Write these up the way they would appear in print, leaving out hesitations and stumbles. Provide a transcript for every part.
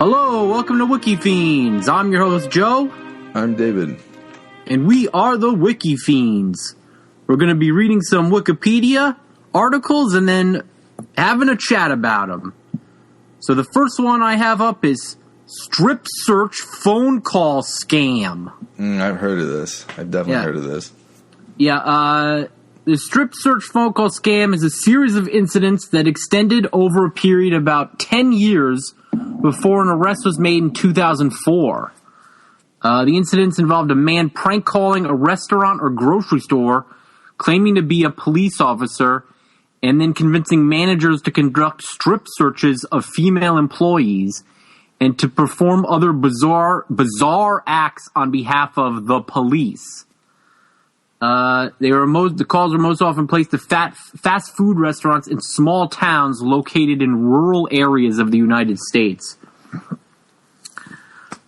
Hello, welcome to Wikifiends. I'm your host, Joe. I'm David. And we are the Wikifiends. We're going to be reading some Wikipedia articles and then having a chat about them. So the first one I have up is Strip Search Phone Call Scam. I've heard of this. I've definitely heard of this. Yeah, the Strip Search Phone Call Scam is a series of incidents that extended over a period of about 10 years before an arrest was made in 2004. The incidents involved a man prank calling a restaurant or grocery store, claiming to be a police officer, and then convincing managers to conduct strip searches of female employees and to perform other bizarre acts on behalf of the police. The calls were most often placed to fast food restaurants in small towns located in rural areas of the United States.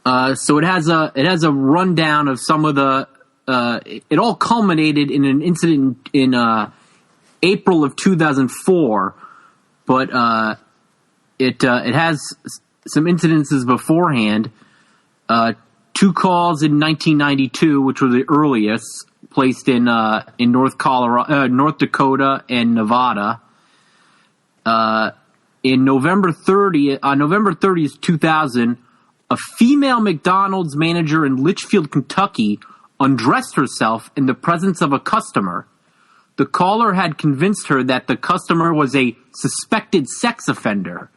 So it has a rundown of some of the. It all culminated in an incident in April of 2004, but it has some incidences beforehand. 2 calls in 1992, which were the earliest, placed in North Dakota and Nevada. On November 30th, 2000, a female McDonald's manager in Litchfield, Kentucky, undressed herself in the presence of a customer. The caller had convinced her that the customer was a suspected sex offender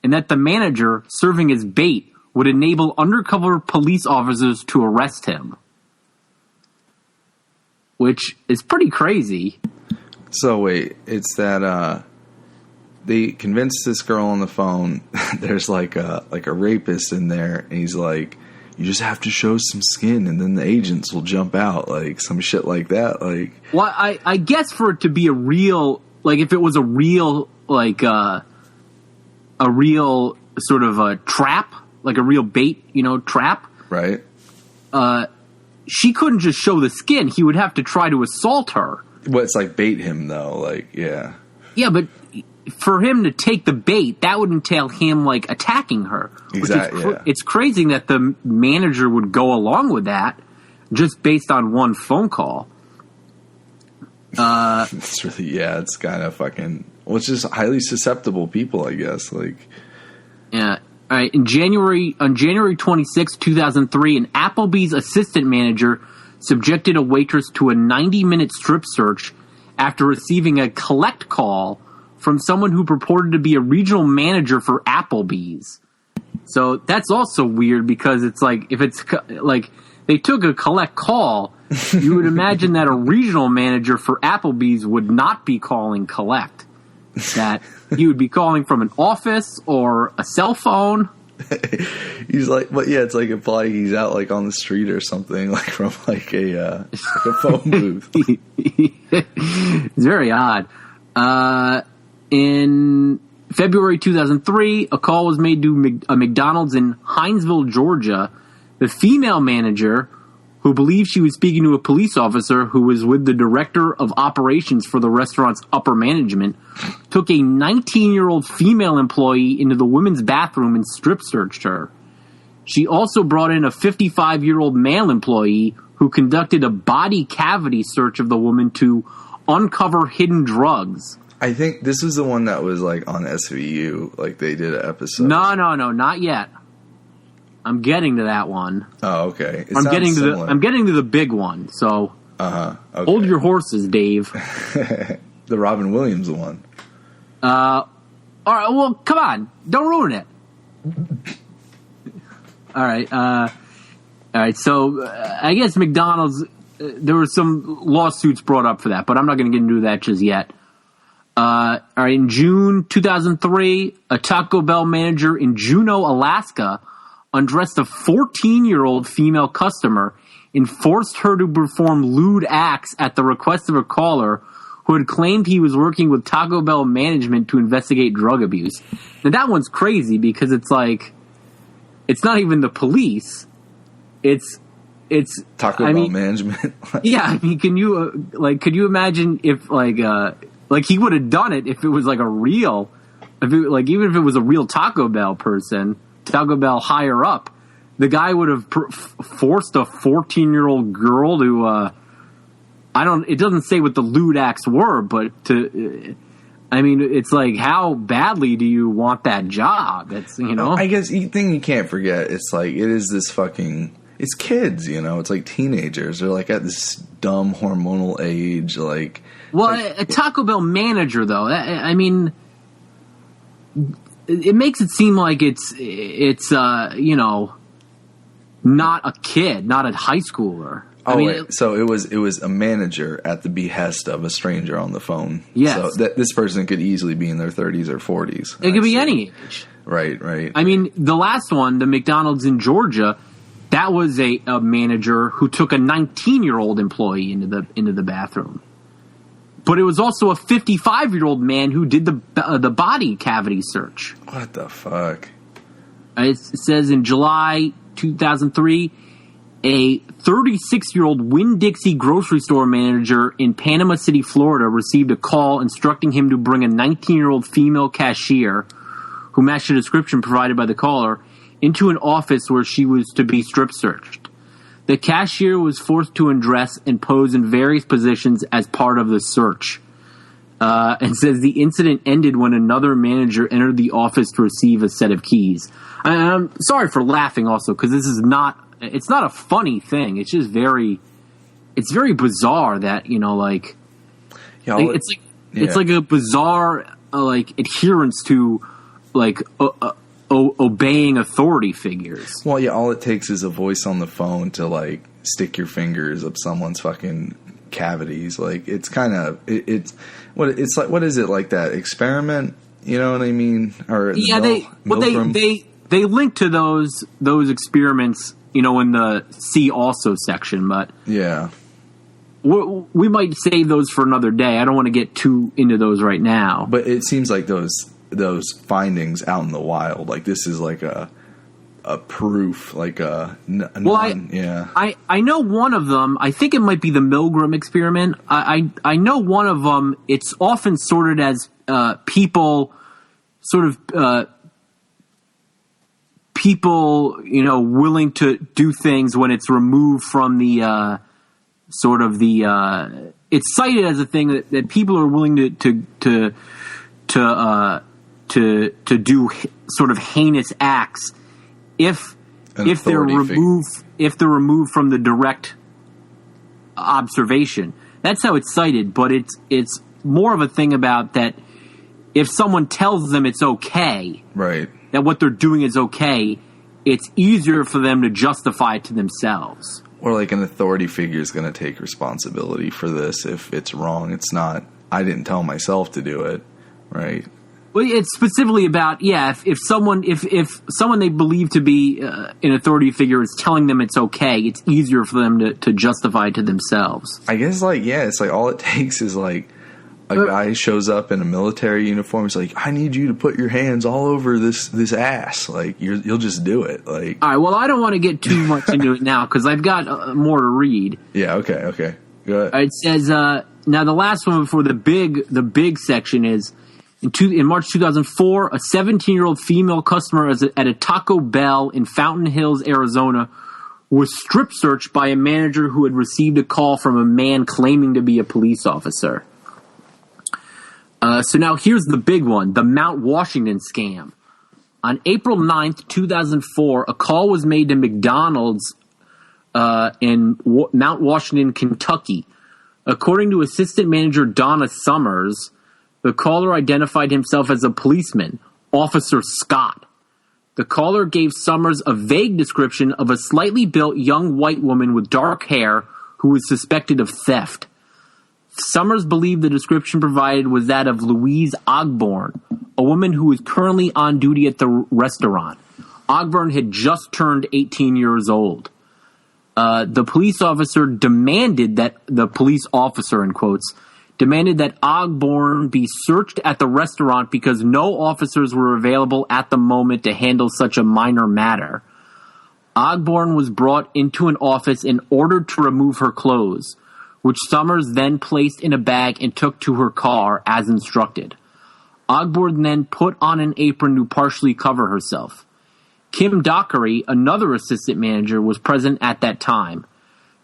and that the manager, serving as bait, would enable undercover police officers to arrest him. Which is pretty crazy. So wait, it's that they convinced this girl on the phone there's like a rapist in there, and he's like, you just have to show some skin and then the agents will jump out, like some shit like that. Like, well, I guess for it to be a real, like if it was a real, like a real sort of a trap, like a real bait, trap. Right. She couldn't just show the skin. He would have to try to assault her. Well, it's like bait him though, like, yeah. Yeah, but for him to take the bait, that would entail him like attacking her. Exactly. Yeah. It's crazy that the manager would go along with that just based on one phone call. It's really, it's kind of fucking. Well, it's just highly susceptible people, I guess. Like, yeah. All right. On January 26, 2003, an Applebee's assistant manager subjected a waitress to a 90-minute strip search after receiving a collect call from someone who purported to be a regional manager for Applebee's. So that's also weird because it's like, if it's like they took a collect call, you would imagine that a regional manager for Applebee's would not be calling collect. That he would be calling from an office or a cell phone. He's like, but yeah, it's like implying he's out like on the street or something, like from like a phone booth. It's very odd. In February 2003, a call was made to a McDonald's in Hinesville, Georgia. The female manager, who believed she was speaking to a police officer who was with the director of operations for the restaurant's upper management, took a 19-year-old female employee into the women's bathroom and strip searched her. She also brought in a 55-year-old male employee who conducted a body cavity search of the woman to uncover hidden drugs. I think this was the one that was like on SVU, like they did an episode. No, not yet. I'm getting to that one. Oh, okay. I'm getting to the big one. So, okay. Hold your horses, Dave. The Robin Williams one. All right. Well, come on, don't ruin it. All right. So, I guess McDonald's. There were some lawsuits brought up for that, but I'm not going to get into that just yet. All right. In June 2003, a Taco Bell manager in Juneau, Alaska, undressed a 14-year-old female customer and forced her to perform lewd acts at the request of a caller who had claimed he was working with Taco Bell management to investigate drug abuse. Now, that one's crazy because it's like, it's not even the police. It's Taco Bell management. Yeah, I mean, could you imagine if he would have done it if it was like a real, even if it was a real Taco Bell person Taco Bell higher up, the guy would have forced a 14-year-old girl to, it doesn't say what the lewd acts were, but it's like, how badly do you want that job? It's, I guess the thing you can't forget, it's like, it is this fucking, it's kids, it's like teenagers. They're like at this dumb hormonal age, like. Well, a Taco Bell manager, though, it makes it seem like it's not a kid, not a high schooler. So it was a manager at the behest of a stranger on the phone. Yes. So this person could easily be in their 30s or 40s. It could be any age. Right. The last one, the McDonald's in Georgia, that was a manager who took a 19-year-old employee into the bathroom. But it was also a 55-year-old man who did the body cavity search. What the fuck? It says in July 2003, a 36-year-old Winn-Dixie grocery store manager in Panama City, Florida, received a call instructing him to bring a 19-year-old female cashier, who matched the description provided by the caller, into an office where she was to be strip searched. The cashier was forced to undress and pose in various positions as part of the search. And says the incident ended when another manager entered the office to receive a set of keys. I'm sorry for laughing also, because this is it's not a funny thing. It's just it's very bizarre that, it's like a bizarre, adherence to, obeying authority figures. Well, yeah, all it takes is a voice on the phone to stick your fingers up someone's fucking cavities. It's kind of what is it, like that experiment? You know what I mean? Or they link to those experiments, in the see also section, but yeah. We might save those for another day. I don't want to get too into those right now. But it seems like those findings out in the wild, this is like a proof, I know one of them. I think it might be the Milgram experiment. I know one of them. It's often sorted as people willing to do things when it's removed from the it's cited as a thing that people are willing to do sort of heinous acts if they're removed from the direct observation. That's how it's cited, but it's more of a thing about that if someone tells them it's okay, right, that what they're doing is okay, it's easier for them to justify it to themselves. Or an authority figure is going to take responsibility for this if it's wrong. It's not, I didn't tell myself to do it, right? Well, it's specifically about, if someone they believe to be an authority figure is telling them it's okay, it's easier for them to justify it to themselves. I guess, it's all it takes is, a guy shows up in a military uniform. He's like, I need you to put your hands all over this ass. You'll just do it. All right, well, I don't want to get too much into it now because I've got more to read. Yeah, okay. Go ahead. It says, now the last one before the big section is, in March 2004, a 17-year-old female customer at a Taco Bell in Fountain Hills, Arizona, was strip searched by a manager who had received a call from a man claiming to be a police officer. So now here's the big one, the Mount Washington scam. On April 9th, 2004, a call was made to McDonald's in Mount Washington, Kentucky. According to assistant manager Donna Summers, the caller identified himself as a policeman, Officer Scott. The caller gave Summers a vague description of a slightly built young white woman with dark hair who was suspected of theft. Summers believed the description provided was that of Louise Ogborn, a woman who is currently on duty at the restaurant. Ogborn had just turned 18 years old. The police officer demanded that the police officer, in quotes, demanded that Ogborn be searched at the restaurant because no officers were available at the moment to handle such a minor matter. Ogborn was brought into an office and ordered to remove her clothes, which Summers then placed in a bag and took to her car as instructed. Ogborn then put on an apron to partially cover herself. Kim Dockery, another assistant manager, was present at that time.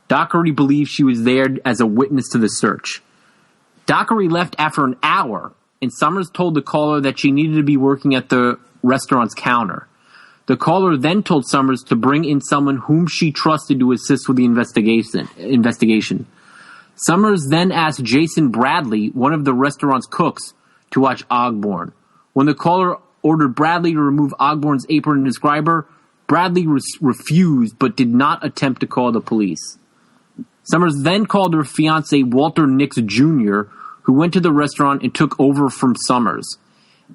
Dockery believes she was there as a witness to the search. Dockery left after an hour, and Summers told the caller that she needed to be working at the restaurant's counter. The caller then told Summers to bring in someone whom she trusted to assist with the investigation. Summers then asked Jason Bradley, one of the restaurant's cooks, to watch Ogborn. When the caller ordered Bradley to remove Ogborn's apron and describe her, Bradley refused but did not attempt to call the police. Summers then called her fiancé Walter Nix Jr., who went to the restaurant and took over from Summers.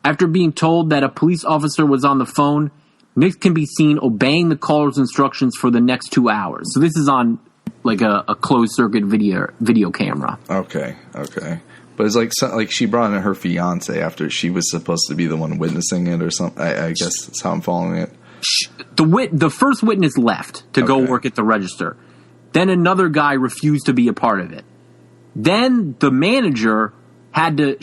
After being told that a police officer was on the phone, Nix can be seen obeying the caller's instructions for the next 2 hours. So this is on like a closed-circuit video camera. Okay. But it's like she brought in her fiance after she was supposed to be the one witnessing it or something. I guess that's how I'm following it. The first witness left to go work at the register. Then another guy refused to be a part of it. Then the manager had to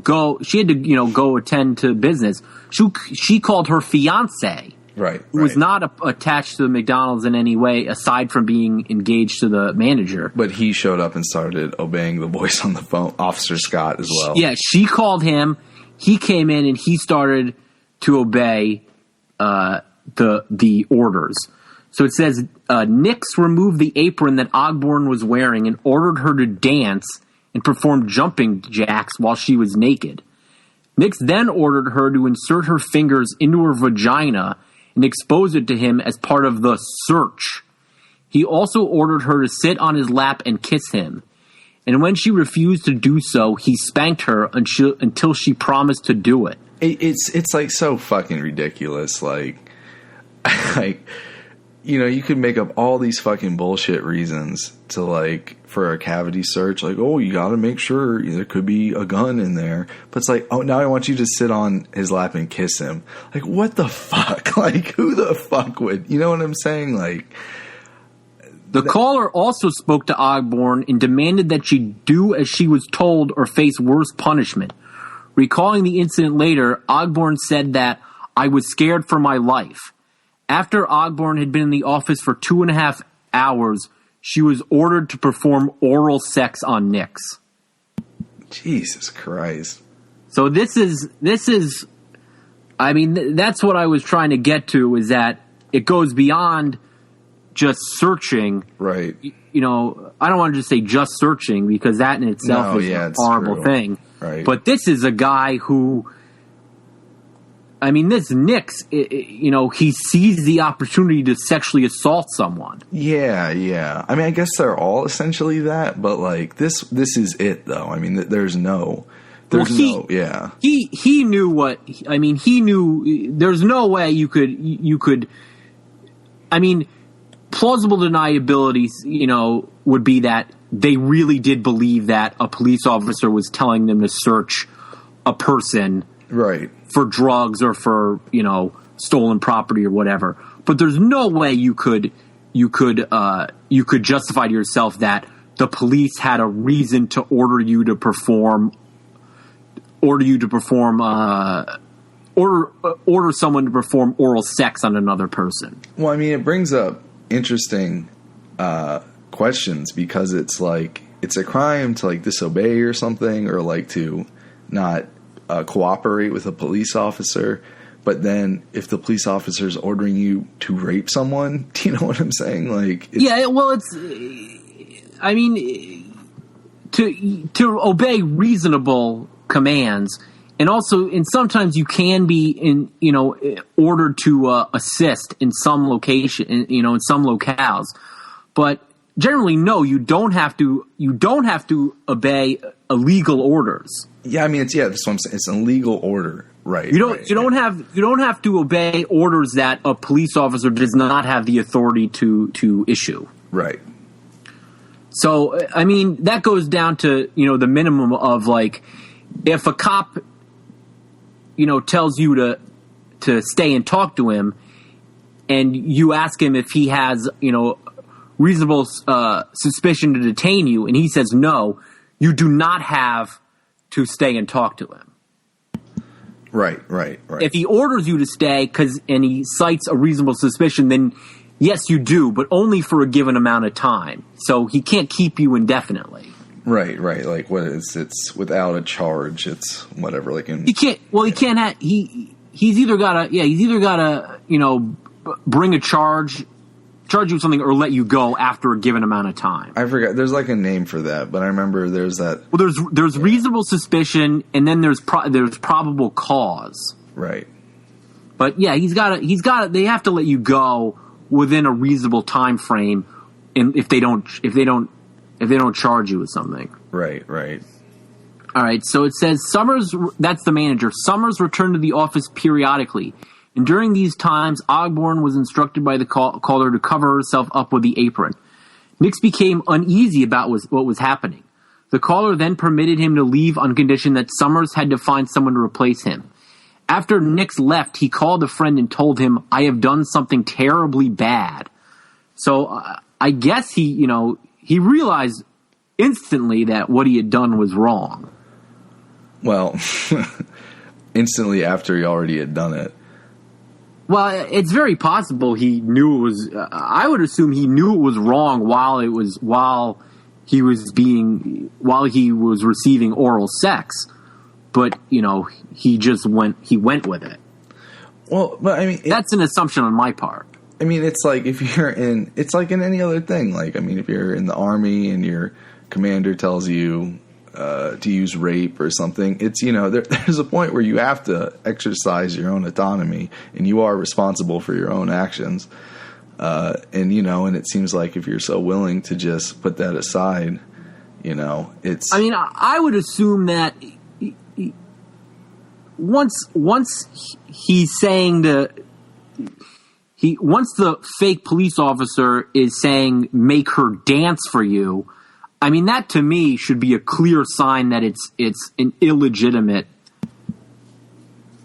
go attend to business. She called her fiance. Right. Who was not attached to the McDonald's in any way, aside from being engaged to the manager. But he showed up and started obeying the voice on the phone, Officer Scott, as well. Yeah, she called him. He came in and he started to obey the orders. So it says, Nix removed the apron that Ogborn was wearing and ordered her to dance and perform jumping jacks while she was naked. Nix then ordered her to insert her fingers into her vagina and expose it to him as part of the search. He also ordered her to sit on his lap and kiss him. And when she refused to do so, he spanked her until she promised to do it. It's like so fucking ridiculous. Like, you could make up all these fucking bullshit reasons to for a cavity search. Like, oh, you got to make sure there could be a gun in there. But it's like, oh, now I want you to sit on his lap and kiss him. Like, what the fuck? Like, who the fuck would? You know what I'm saying? Like, the caller also spoke to Ogborn and demanded that she do as she was told or face worse punishment. Recalling the incident later, Ogborn said that, "I was scared for my life." After Ogborn had been in the office for 2.5 hours, she was ordered to perform oral sex on Nix. Jesus Christ. So this is, I mean, that's what I was trying to get to, is that it goes beyond just searching. Right. I don't want to just say just searching, because that in itself is a horrible thing. Right. But this is a guy who, I mean, this Nix, he sees the opportunity to sexually assault someone. Yeah. I mean, I guess they're all essentially that, but this is it, though. I mean, he knew what, I mean, he knew there's no way you could, I mean, plausible deniability, would be that they really did believe that a police officer was telling them to search a person. Right. For drugs or for, stolen property or whatever. But there's no way you could justify to yourself that the police had a reason to order someone to perform oral sex on another person. Well, I mean, it brings up interesting questions, because it's like, it's a crime to disobey or something, or to not cooperate with a police officer. But then if the police officer is ordering you to rape someone, do you know what I'm saying? I mean, to obey reasonable commands, and also, and sometimes you can be ordered to assist in some location, in some locales, but generally, no, you don't have to obey illegal orders. Yeah, I mean, that's what I'm saying. It's an illegal order, right? You don't have to obey orders that a police officer does not have the authority to issue. Right. So, I mean, that goes down to, the minimum of if a cop, tells you to stay and talk to him, and you ask him if he has, reasonable suspicion to detain you, and he says no, you do not have to stay and talk to him. Right. If he orders you to stay and he cites a reasonable suspicion, then yes, you do, but only for a given amount of time. So he can't keep you indefinitely. Right. Like what is it's without a charge? It's whatever. Like he can't. Well, he can't. He's either gotta bring a charge you with something, or let you go after a given amount of time. I forgot. There's like a name for that, but I remember there's that. Well, there's reasonable suspicion, and then there's probable cause. Right. But yeah, he's got to. They have to let you go within a reasonable time frame, and if they don't charge you with something. Right. All right. So it says Summers. That's the manager. Summers returned to the office periodically. And during these times, Ogborn was instructed by the caller to cover herself up with the apron. Nix became uneasy about what was happening. The caller then permitted him to leave on condition that Summers had to find someone to replace him. After Nix left, he called a friend and told him, "I have done something terribly bad." So I guess he realized instantly that what he had done was wrong. Well, instantly after he already had done it. Well, it's very possible he knew it was. I would assume he knew it was wrong while he was receiving oral sex, but he went with it. Well, but I mean, that's an assumption on my part. I mean, it's like it's like in any other thing. Like, I mean, if you're in the army and your commander tells you to use rape or something, it's there's a point where you have to exercise your own autonomy and you are responsible for your own actions. And it seems like if you're so willing to just put that aside, it's. I mean, I would assume that once he's saying once the fake police officer is saying make her dance for you. I mean, that to me should be a clear sign that it's an illegitimate.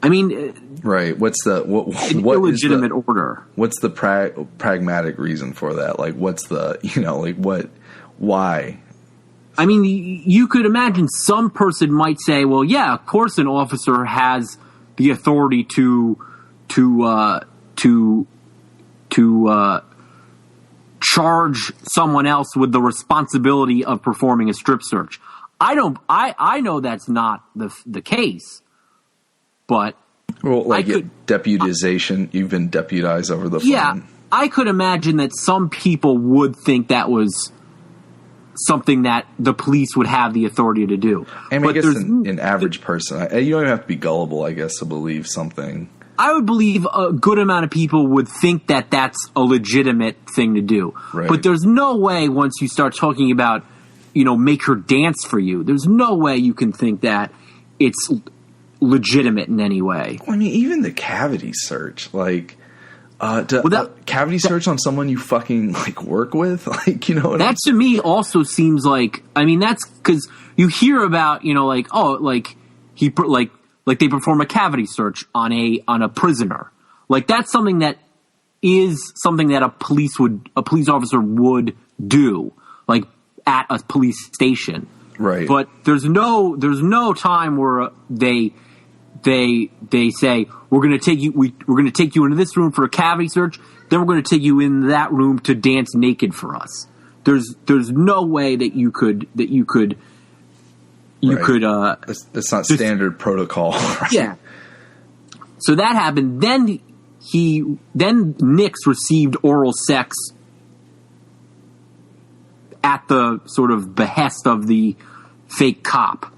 I mean, right? What's the what illegitimate order? What's the pragmatic reason for that? Like, what's the what? Why? I mean, you could imagine some person might say, "Well, yeah, of course, an officer has the authority to charge someone else with the responsibility of performing a strip search." I know that's not the case, but deputization. You've been deputized over the phone. Yeah, I could imagine that some people would think that was something that the police would have the authority to do. I mean, I guess an average person, you don't even have to be gullible, I guess, to believe something. I would believe a good amount of people would think that that's a legitimate thing to do. Right. But there's no way once you start talking about, make her dance for you, there's no way you can think that it's legitimate in any way. I mean, even the cavity search, cavity search on someone you fucking work with, that to me also seems like, I mean, that's because you hear about, they perform a cavity search on a prisoner. Like, that's something that a police officer would do, like at a police station. Right. But there's no time where they say we're going to take you into this room for a cavity search, then we're going to take you in that room to dance naked for us. There's no way that you could that's not standard protocol. Right? Yeah. So that happened. Then Nix received oral sex at the sort of behest of the fake cop.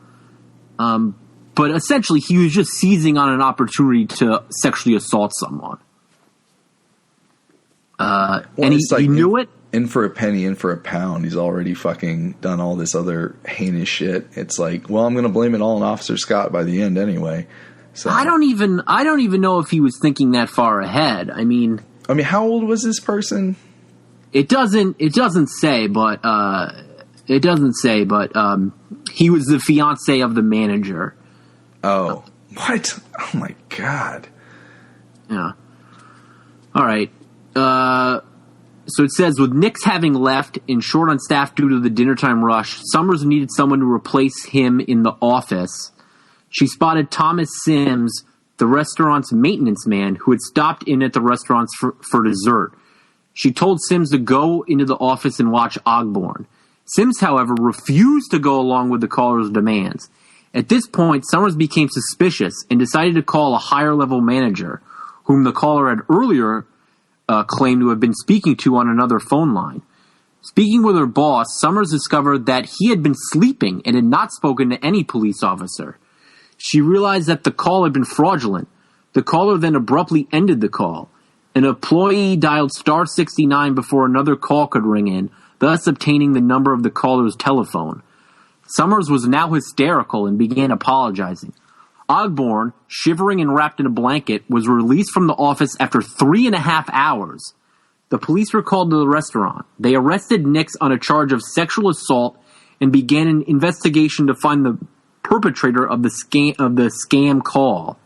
But essentially he was just seizing on an opportunity to sexually assault someone. And he knew it. In for a penny, in for a pound. He's already fucking done all this other heinous shit. It's like, well, I'm going to blame it all on Officer Scott by the end anyway. So I don't even know if he was thinking that far ahead. I mean, how old was this person? It doesn't say, but he was the fiance of the manager. Oh, what? Oh my God. Yeah. All right. So it says, with Nix having left and short on staff due to the dinnertime rush, Summers needed someone to replace him in the office. She spotted Thomas Sims the restaurant's maintenance man, who had stopped in at the restaurant for dessert. She told Sims to go into the office and watch Ogborn. Sims, however, refused to go along with the caller's demands. At this point, Summers became suspicious and decided to call a higher-level manager, whom the caller had earlier claimed to have been speaking to on another phone line. Speaking with her boss, Summers discovered that he had been sleeping and had not spoken to any police officer. She realized that the call had been fraudulent. The caller then abruptly ended the call. An employee dialed star 69 before another call could ring in, thus obtaining the number of the caller's telephone. Summers was now hysterical and began apologizing. Ogborn, shivering and wrapped in a blanket, was released from the office after 3.5 hours. The police were called to the restaurant. They arrested Nix on a charge of sexual assault and began an investigation to find the perpetrator of the scam call.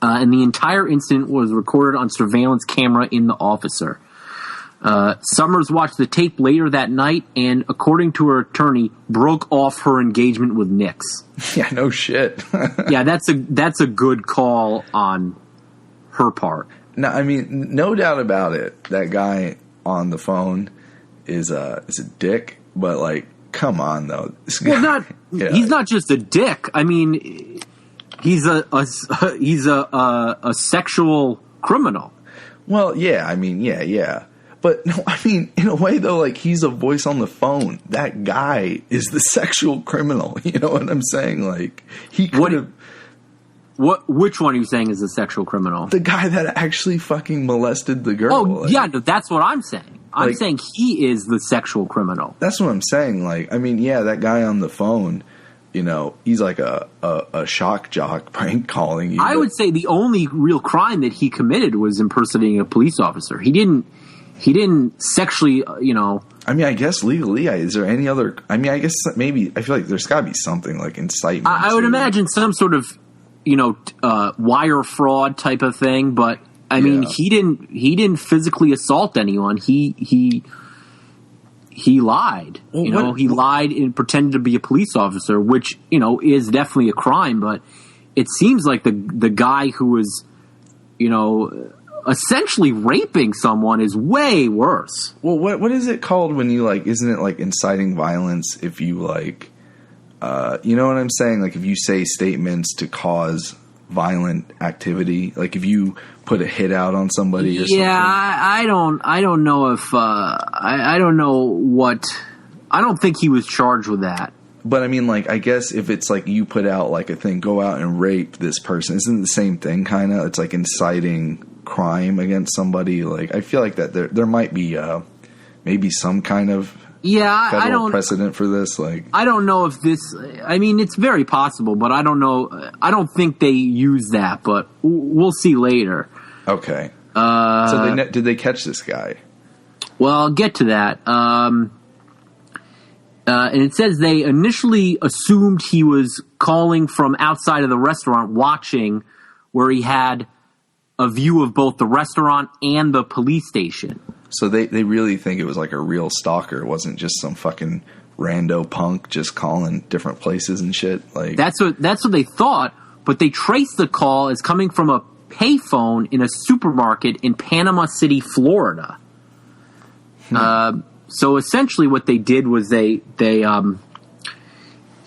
And the entire incident was recorded on surveillance camera in the officer. Summers watched the tape later that night and, according to her attorney, broke off her engagement with Nix. Yeah, no shit. Yeah, that's a good call on her part. No, I mean, no doubt about it. That guy on the phone is a dick, but like, come on though. He's not just a dick. I mean, he's a sexual criminal. Well, yeah, I mean, yeah. But no, I mean, in a way though, like, he's a voice on the phone. That guy is the sexual criminal. You know what I'm saying? Like, he could have. Which one are you saying is a sexual criminal? The guy that actually fucking molested the girl. Oh, like, yeah, no, that's what I'm saying. I'm saying he is the sexual criminal. That's what I'm saying. Like, I mean, yeah, that guy on the phone, you know, he's like a shock jock prank calling you. I would say the only real crime that he committed was impersonating a police officer. He didn't sexually, you know. I mean, I guess legally, is there any other? I mean, I guess maybe I feel like there's got to be something like incitement. I would imagine some sort of, you know, wire fraud type of thing. But I mean, he didn't physically assault anyone. He lied. Well, he lied and pretended to be a police officer, which, you know, is definitely a crime. But it seems like the guy who was, you know, essentially raping someone is way worse. Well, what is it called when you, like, isn't it like inciting violence if you, like, you know what I'm saying? Like, if you say statements to cause violent activity, like if you put a hit out on somebody or something. Yeah, I don't know if I don't know what. I don't think he was charged with that. But I mean, like, I guess if it's like you put out like a thing, go out and rape this person, isn't it the same thing? Kind of, it's like inciting crime against somebody. Like, I feel like that there might be maybe some kind of federal precedent for this. Like, I don't know if this. I mean, it's very possible, but I don't know. I don't think they use that, but we'll see later. Okay. So did they catch this guy? Well, I'll get to that. And it says they initially assumed he was calling from outside of the restaurant, watching, where he had a view of both the restaurant and the police station. So they really think it was like a real stalker. It wasn't just some fucking rando punk just calling different places and shit. Like, that's what they thought, but they traced the call as coming from a payphone in a supermarket in Panama City, Florida. So essentially, what they did was he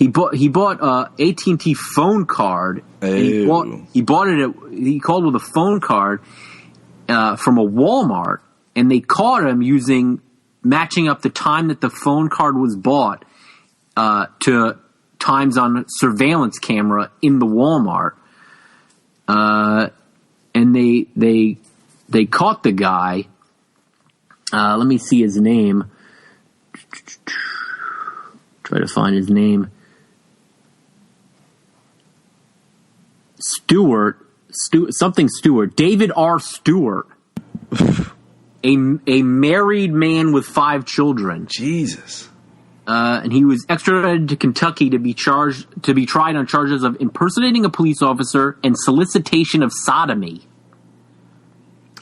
bought a AT&T phone card. He bought it. He called with a phone card from a Walmart, and they caught him matching up the time that the phone card was bought to times on surveillance camera in the Walmart. And they caught the guy. Let me see his name. Try to find his name. Stewart. David R. Stewart. a married man with 5 children. Jesus. And he was extradited to Kentucky to be tried on charges of impersonating a police officer and solicitation of sodomy.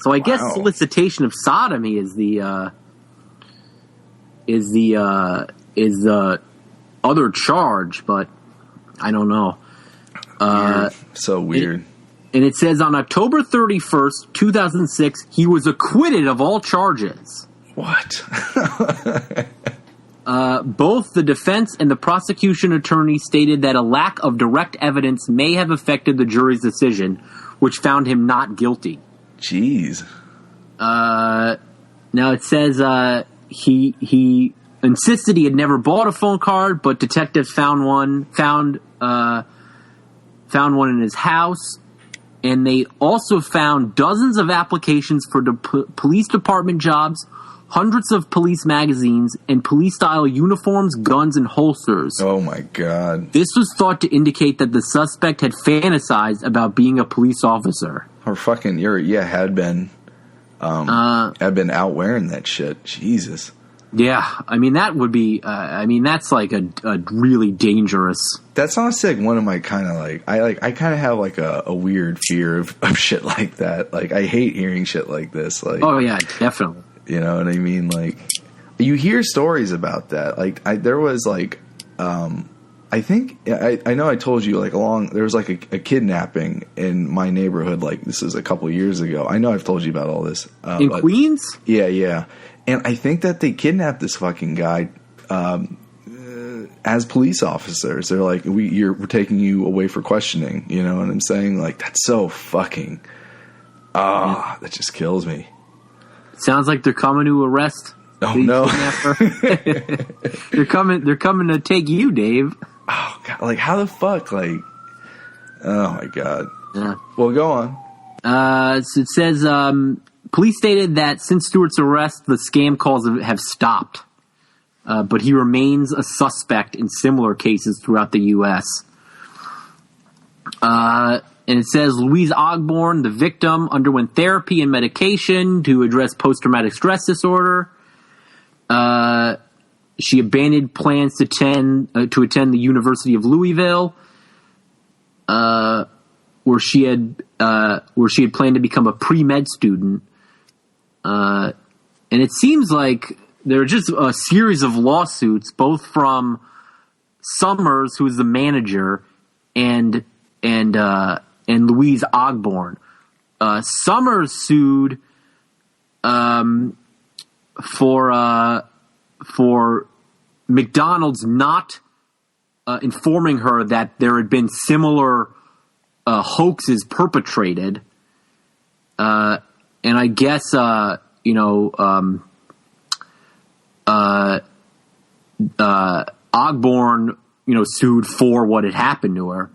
So I guess solicitation of sodomy is the other charge, but I don't know. So weird. And it says on October 31st, 2006, he was acquitted of all charges. What? Both the defense and the prosecution attorney stated that a lack of direct evidence may have affected the jury's decision, which found him not guilty. Jeez. Now it says he insisted he had never bought a phone card, but detectives found one in his house, and they also found dozens of applications for police department jobs, hundreds of police magazines, and police-style uniforms, guns, and holsters. Oh, my God. This was thought to indicate that the suspect had fantasized about being a police officer. Or fucking, had been out wearing that shit. Jesus. Yeah, I mean, that would be, that's like a really dangerous. That's honestly like one of my kind of I kind of have like a weird fear of shit like that. Like, I hate hearing shit like this. Like, oh, yeah, definitely. You know what I mean? Like, you hear stories about that. Like, there was like, I think, I know I told you, like, there was like a kidnapping in my neighborhood. Like, this was a couple years ago. I know I've told you about all this. In Queens? Yeah. And I think that they kidnapped this fucking guy as police officers. They're like, we're taking you away for questioning. You know what I'm saying? Like, that's so fucking, that just kills me. Sounds like they're coming to arrest. Oh no! They're coming to take you, Dave. Oh God! Like, how the fuck? Like, oh my God! Yeah. Well, go on. So it says police stated that since Stewart's arrest, the scam calls have stopped, but he remains a suspect in similar cases throughout the U.S. And it says Louise Ogborn, the victim, underwent therapy and medication to address post-traumatic stress disorder. She abandoned plans to attend the University of Louisville, where she had planned to become a pre-med student. And it seems like there are just a series of lawsuits, both from Summers, who is the manager, and Louise Ogborn. Summers sued for McDonald's not informing her that there had been similar hoaxes perpetrated, and I guess Ogborn sued for what had happened to her.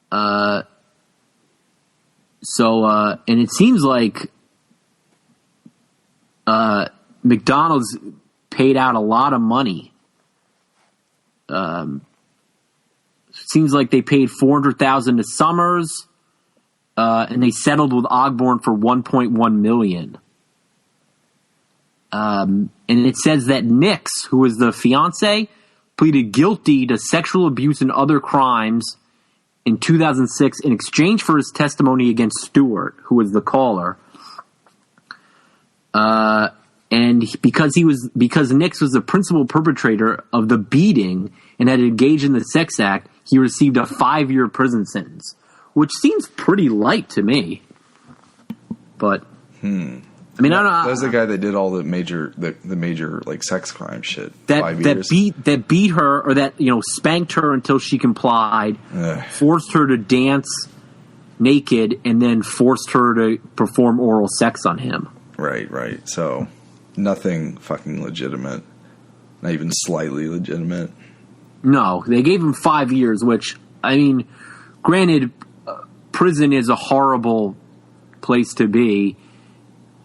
And it seems like McDonald's paid out a lot of money. Seems like they paid $400,000 to Summers, and they settled with Ogborn for $1.1 million. And it says that Nix, who was the fiance, pleaded guilty to sexual abuse and other crimes in 2006 in exchange for his testimony against Stewart, who was the caller. And because Nix was the principal perpetrator of the beating and had engaged in the sex act, he received a 5-year prison sentence, which seems pretty light to me. But I mean, I don't know. That's the guy that did all the major like sex crime shit. That beat her, or that spanked her until she complied, forced her to dance naked, and then forced her to perform oral sex on him. Right. So nothing fucking legitimate, not even slightly legitimate. No, they gave him 5 years, which, I mean, granted, prison is a horrible place to be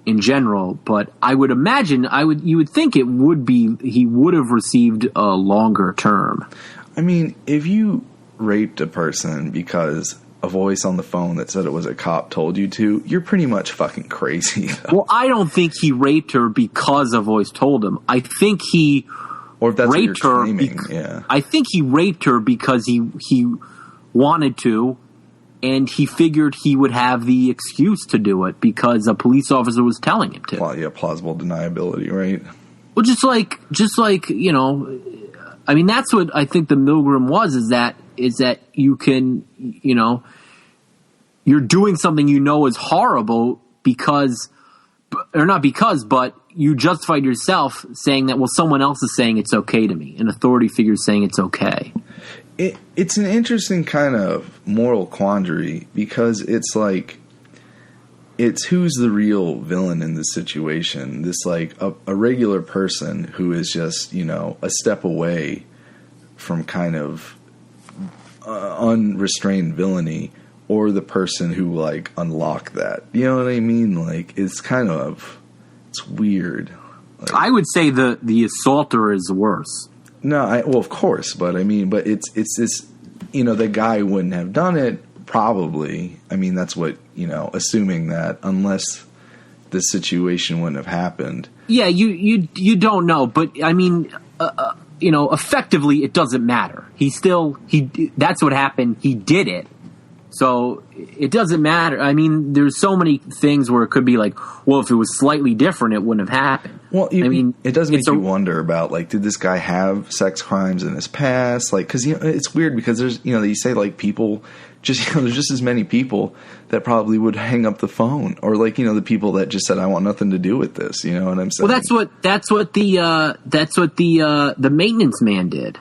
in general, but I would imagine you would think he would have received a longer term. I mean, if you raped a person because a voice on the phone that said it was a cop told you to, you're pretty much fucking crazy, though. Well, I don't think he raped her because a voice told him. I think he raped her. I think he raped her because he wanted to, and he figured he would have the excuse to do it because a police officer was telling him to. Well, yeah, plausible deniability, right? Well, just like I mean, that's what I think the Milgram was. Is that you can you're doing something you know is horrible but you justified yourself saying that, well, someone else is saying it's okay to me. An authority figure is saying it's okay. It's an interesting kind of moral quandary because it's like, it's who's the real villain in this situation. This like a regular person who is just, a step away from kind of unrestrained villainy, or the person who like unlocked that. You know what I mean? Like it's weird. Like, I would say the assaulter is worse. No, well, of course, but I mean, but it's this, the guy wouldn't have done it probably. I mean, that's what, assuming that unless this situation wouldn't have happened. Yeah, you don't know, but I mean, effectively it doesn't matter. That's what happened. He did it. So it doesn't matter. I mean, there's so many things where it could be like, well, if it was slightly different, it wouldn't have happened. Well, it does make you wonder about, like, did this guy have sex crimes in his past? Like, because, it's weird because there's, you say, like, people just, there's just as many people that probably would hang up the phone, or like, the people that just said, I want nothing to do with this. You know what I'm saying? Well, that's what the maintenance man did.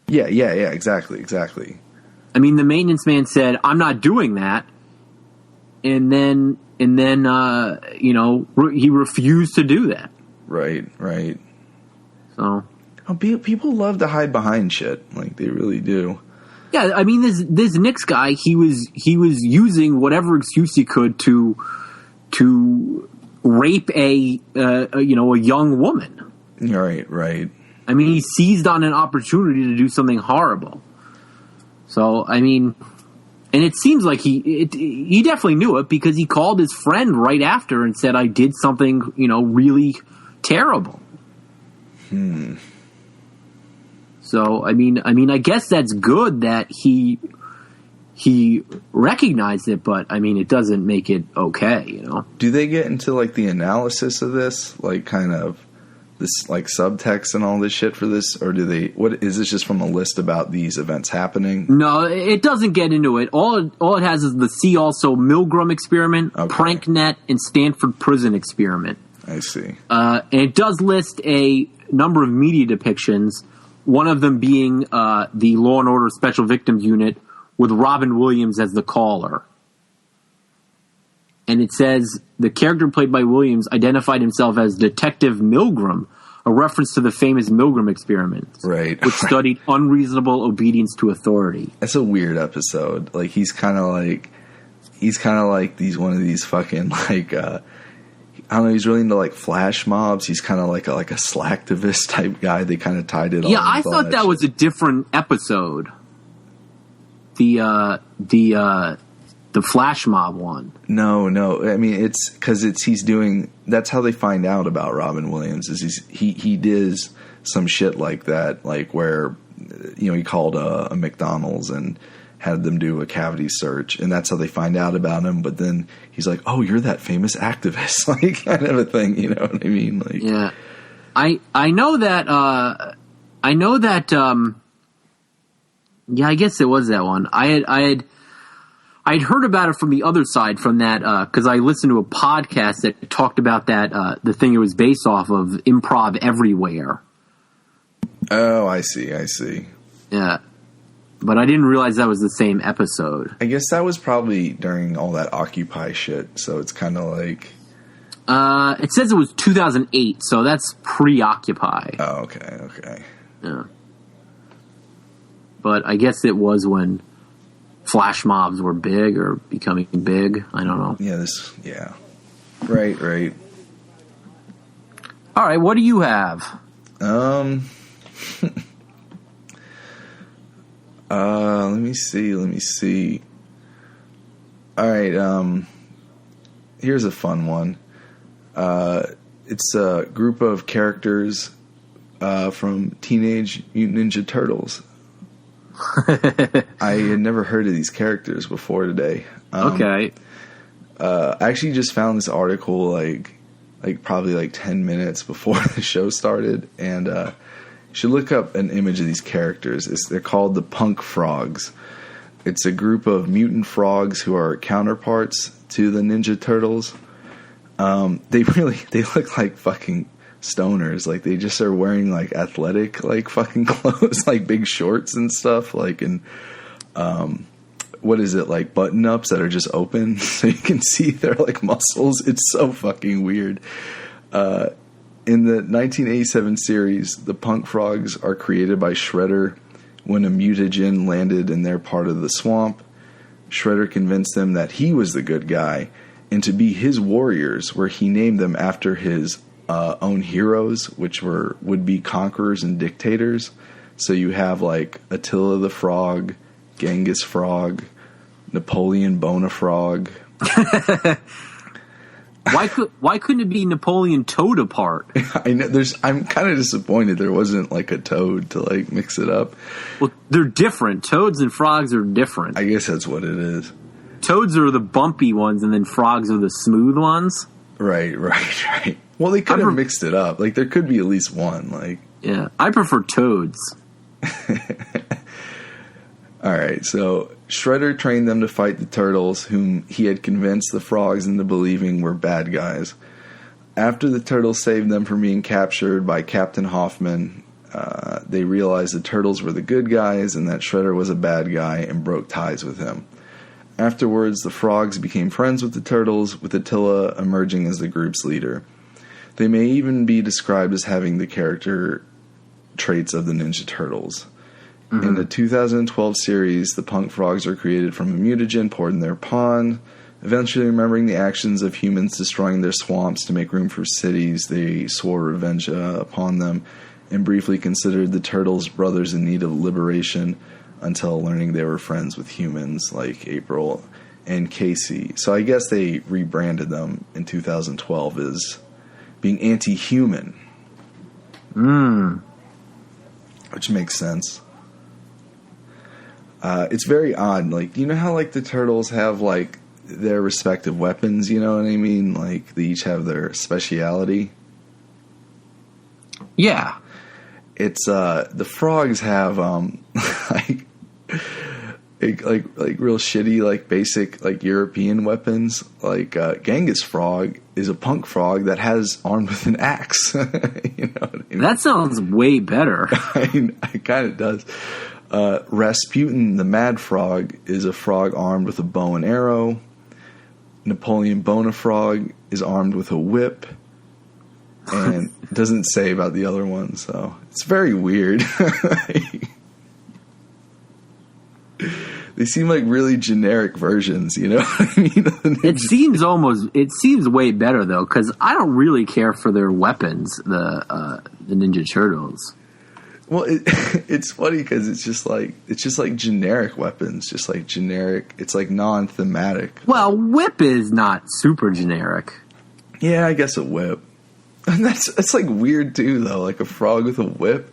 Yeah, exactly. I mean, the maintenance man said, I'm not doing that. And then he refused to do that. Right. So. People love to hide behind shit. Like, they really do. Yeah, I mean, this Nick's guy, he was using whatever excuse he could to rape a young woman. Right. I mean, he seized on an opportunity to do something horrible. So, I mean, and it seems like he definitely knew it because he called his friend right after and said, I did something, really terrible. So, I mean, I guess that's good that he recognized it, but I mean, it doesn't make it okay, Do they get into like the analysis of this, like kind of this like subtext and all this shit for this, or do they? What is this just from a list about these events happening? No, it doesn't get into it. All it has is the see also Milgram experiment, PrankNet, and Stanford Prison experiment. I see. And it does list a number of media depictions. One of them being the Law and Order Special Victims Unit with Robin Williams as the caller. And it says the character played by Williams identified himself as Detective Milgram, a reference to the famous Milgram experiment, right? Which studied unreasonable obedience to authority. That's a weird episode. Like he's kind of like one of these fucking like I don't know. He's really into like flash mobs. He's kind of like a slacktivist type guy. They kind of tied it all. Yeah, I thought that was a different episode. The flash mob one. No. I mean, it's because he's doing. That's how they find out about Robin Williams. Is he did some shit like that, like where he called a McDonald's and had them do a cavity search, and that's how they find out about him. But then he's like, "Oh, you're that famous activist," like kind of a thing. You know what I mean? Like, yeah, I know that. Yeah, I guess it was that one. I'd heard about it from the other side, from that because I listened to a podcast that talked about that the thing it was based off of, Improv Everywhere. Oh, I see. Yeah. But I didn't realize that was the same episode. I guess that was probably during all that Occupy shit, so it's kind of like... it says it was 2008, so that's pre-Occupy. Oh, okay. Yeah. But I guess it was when flash mobs were big or becoming big. I don't know. Yeah. Right. All right, what do you have? Let me see. All right, here's a fun one. It's a group of characters from Teenage Mutant Ninja Turtles. I had never heard of these characters before today. Okay. I actually just found this article like probably 10 minutes before the show started, and you should look up an image of these characters. They're called the Punk Frogs. It's a group of mutant frogs who are counterparts to the Ninja Turtles. They look like fucking stoners. Like, they just are wearing like athletic like fucking clothes, like big shorts and stuff. Like, and what is it, like button ups that are just open so you can see their like muscles. It's so fucking weird. In the 1987 series, the punk frogs are created by Shredder when a mutagen landed in their part of the swamp. Shredder convinced them that he was the good guy and to be his warriors, where he named them after his own heroes, which would be conquerors and dictators. So you have like Attila the Frog, Genghis Frog, Napoleon Bonafrog. Why couldn't it be Napoleon Toad apart? I know. I'm kind of disappointed there wasn't like a toad to like mix it up. Well, they're different. Toads and frogs are different. I guess that's what it is. Toads are the bumpy ones, and then frogs are the smooth ones. Right. Well, they could have mixed it up. Like, there could be at least one. Like, yeah, I prefer toads. All right, so Shredder trained them to fight the Turtles, whom he had convinced the frogs into believing were bad guys. After the Turtles saved them from being captured by Captain Hoffman, they realized the Turtles were the good guys and that Shredder was a bad guy and broke ties with him. Afterwards, the frogs became friends with the Turtles, with Attila emerging as the group's leader. They may even be described as having the character traits of the Ninja Turtles. Mm-hmm. In the 2012 series, the punk frogs are created from a mutagen poured in their pond. Eventually, remembering the actions of humans destroying their swamps to make room for cities, they swore revenge upon them and briefly considered the Turtles brothers in need of liberation until learning they were friends with humans like April and Casey. So I guess they rebranded them in 2012 as being anti-human. Which makes sense. It's very odd. Like, you know how like the Turtles have like their respective weapons, you know what I mean? Like, they each have their speciality. Yeah. It's the frogs have like real shitty, like basic, like European weapons. Like Genghis Frog is a punk frog that has armed with an axe. You know what I mean? That sounds way better. It kind of does. Rasputin, the Mad Frog, is a frog armed with a bow and arrow. Napoleon Bonafrog is armed with a whip. And doesn't say about the other one, so it's very weird. They seem like really generic versions, you know what I mean? It seems way better though, because I don't really care for their weapons, the Ninja Turtles. Well, it's funny because it's just like generic weapons, just like generic. It's like non-thematic. Well, whip is not super generic. Yeah, I guess a whip. And that's like weird too, though. Like a frog with a whip.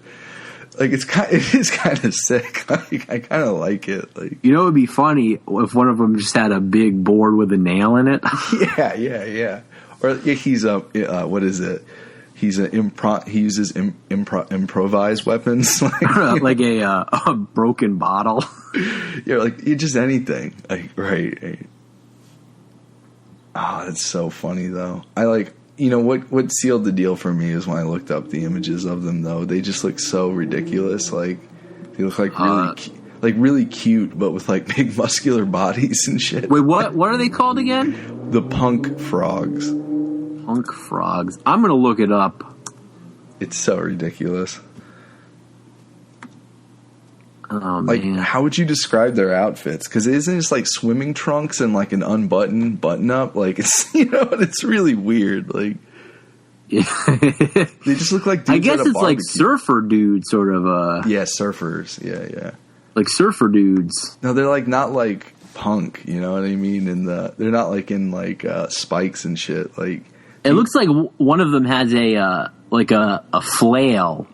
Like it is kind of sick. Like, I kind of like it. Like, you know, it'd be funny if one of them just had a big board with a nail in it. Yeah. Or he's what is it? He's he uses improvised weapons, like a broken bottle. Yeah, like just anything. Like right. Oh, that's so funny though. I like. You know, what sealed the deal for me is when I looked up the images of them, though. They just look so ridiculous. Like, they look like really cute, but with, like, big muscular bodies and shit. Wait, what are they called again? The punk frogs. Punk frogs. I'm going to look it up. It's so ridiculous. Oh, like, man. How would you describe their outfits? Because isn't it just like swimming trunks and like an unbuttoned button up? Like, it's, you know, it's really weird. Like, yeah. They just look like dudes I guess at a it's barbecue. like surfer dudes, sort of. Yeah, surfers. Yeah. Like surfer dudes. No, they're like not like punk. You know what I mean? They're not like in like spikes and shit. Like, it looks like one of them has a flail.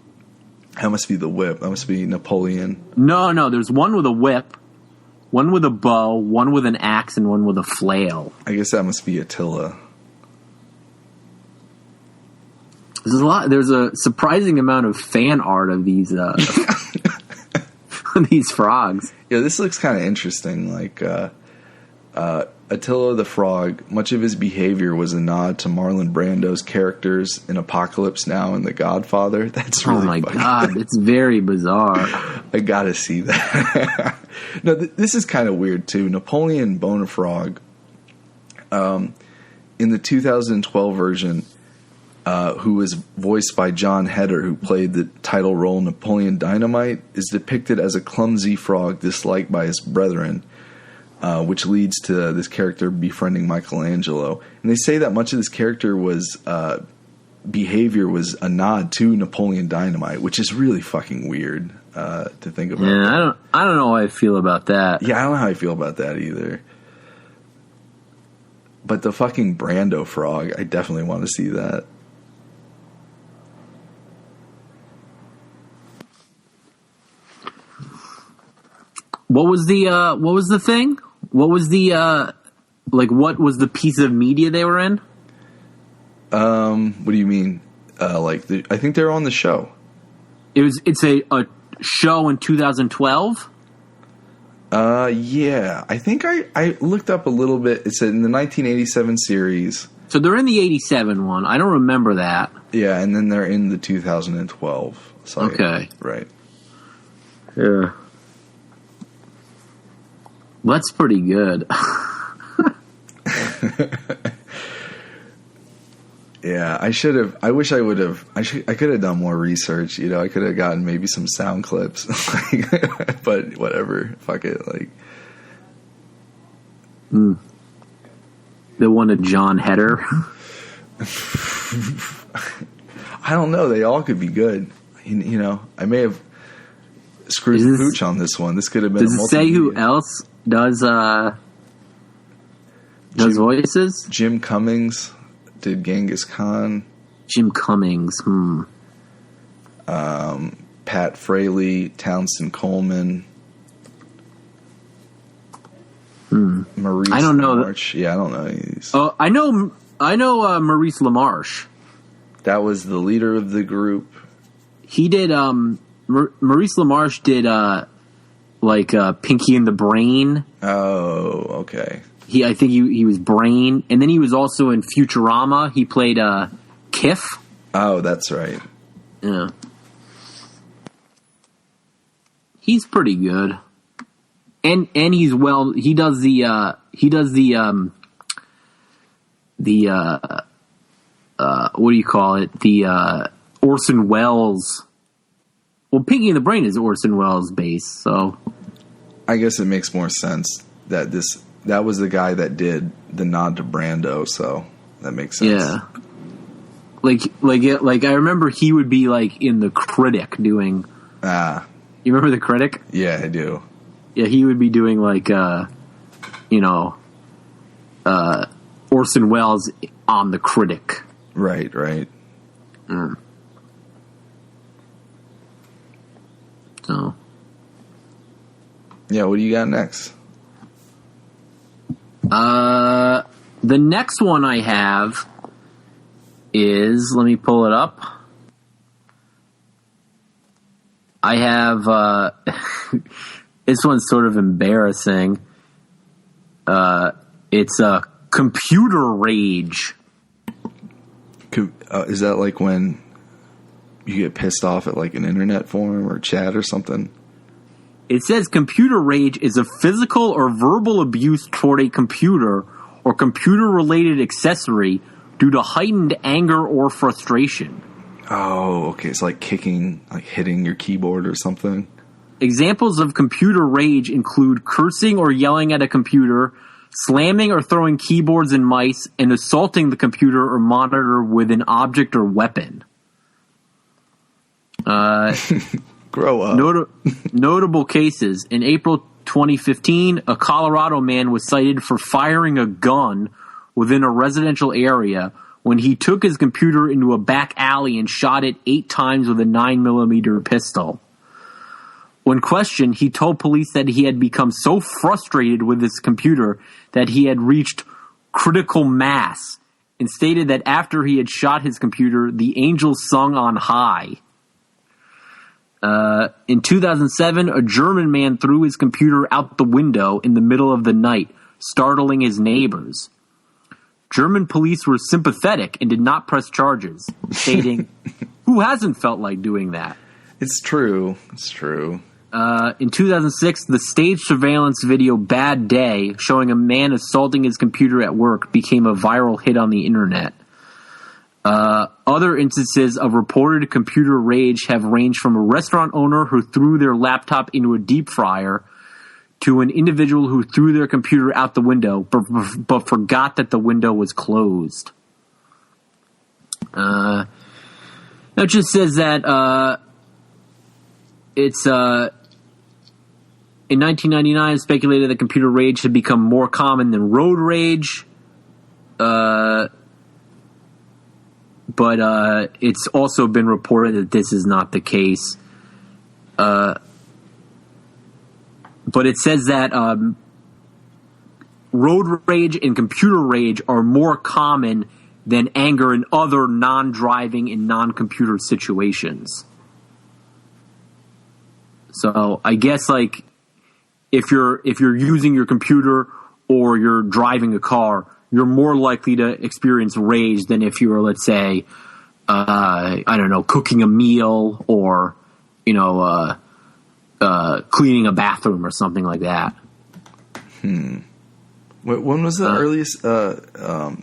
That must be the whip. That must be Napoleon. No. There's one with a whip, one with a bow, one with an axe, and one with a flail. I guess that must be Attila. There's a surprising amount of fan art of these. these frogs. Yeah, this looks kind of interesting. Like Attila the Frog, much of his behavior was a nod to Marlon Brando's characters in Apocalypse Now and The Godfather. That's really oh my funny. god, it's very bizarre. I gotta see that. No, this is kind of weird too. Napoleon Bonafrog, in the 2012 version, who was voiced by John Heder, who played the title role Napoleon Dynamite, is depicted as a clumsy frog disliked by his brethren, which leads to this character befriending Michelangelo. And they say that much of this character was behavior was a nod to Napoleon Dynamite, which is really fucking weird to think about. Yeah, I don't know how I feel about that. Yeah, I don't know how I feel about that either. But the fucking Brando frog, I definitely want to see that. What was the thing? What was the what was the piece of media they were in? What do you mean? I think they're on the show. It's a show in 2012. Yeah, I think I looked up a little bit. It's in the 1987 series. So they're in the 87 one. I don't remember that. Yeah, and then they're in the 2012. So okay. Right. Yeah. That's pretty good. Yeah, I should have. I wish I would have. I could have done more research. You know, I could have gotten maybe some sound clips. But whatever. Fuck it. The one of John Heder. I don't know. They all could be good. You know, I may have screwed the pooch on this one. This could have been. Does it say who else does voices? Jim Cummings did Genghis Khan. Jim Cummings. Pat Fraley, Townsend Coleman. Maurice I don't know. LaMarche. Yeah, I don't know any of these. Oh, I know Maurice LaMarche. That was the leader of the group. He did. Maurice LaMarche did Pinky and the Brain. Oh, okay. I think he was Brain, and then he was also in Futurama. He played Kiff. Oh, that's right. Yeah, he's pretty good, and he's well. He does the what do you call it? The Orson Welles. Well, Pinky and the Brain is Orson Welles' base, so I guess it makes more sense that that was the guy that did the nod to Brando, so that makes sense. Yeah. Like I remember he would be in The Critic doing. You remember The Critic? Yeah, I do. Yeah, he would be doing Orson Welles on The Critic. Right. So. Yeah, what do you got next? The next one I have is, let me pull it up. I have, this one's sort of embarrassing. It's computer rage. Is that like when you get pissed off at an internet forum or chat or something? It says computer rage is a physical or verbal abuse toward a computer or computer-related accessory due to heightened anger or frustration. Oh, okay. It's like kicking, hitting your keyboard or something. Examples of computer rage include cursing or yelling at a computer, slamming or throwing keyboards and mice, and assaulting the computer or monitor with an object or weapon. Grow up. Notable cases. In April 2015, a Colorado man was cited for firing a gun within a residential area when he took his computer into a back alley and shot it 8 times with a 9mm pistol. When questioned, he told police that he had become so frustrated with his computer that he had reached critical mass and stated that after he had shot his computer, the angels sung on high. In 2007, a German man threw his computer out the window in the middle of the night, startling his neighbors. German police were sympathetic and did not press charges, stating, "Who hasn't felt like doing that?" It's true. It's true. In 2006, the stage surveillance video Bad Day, showing a man assaulting his computer at work, became a viral hit on the internet. Other instances of reported computer rage have ranged from a restaurant owner who threw their laptop into a deep fryer to an individual who threw their computer out the window but forgot that the window was closed. It just says that it's in 1999 speculated that computer rage had become more common than road rage. But it's also been reported that this is not the case. But it says that road rage and computer rage are more common than anger in other non-driving and non-computer situations. So I guess like if you're using your computer or you're driving a car, you're more likely to experience rage than if you were, let's say, I don't know, cooking a meal or, cleaning a bathroom or something like that. When was the earliest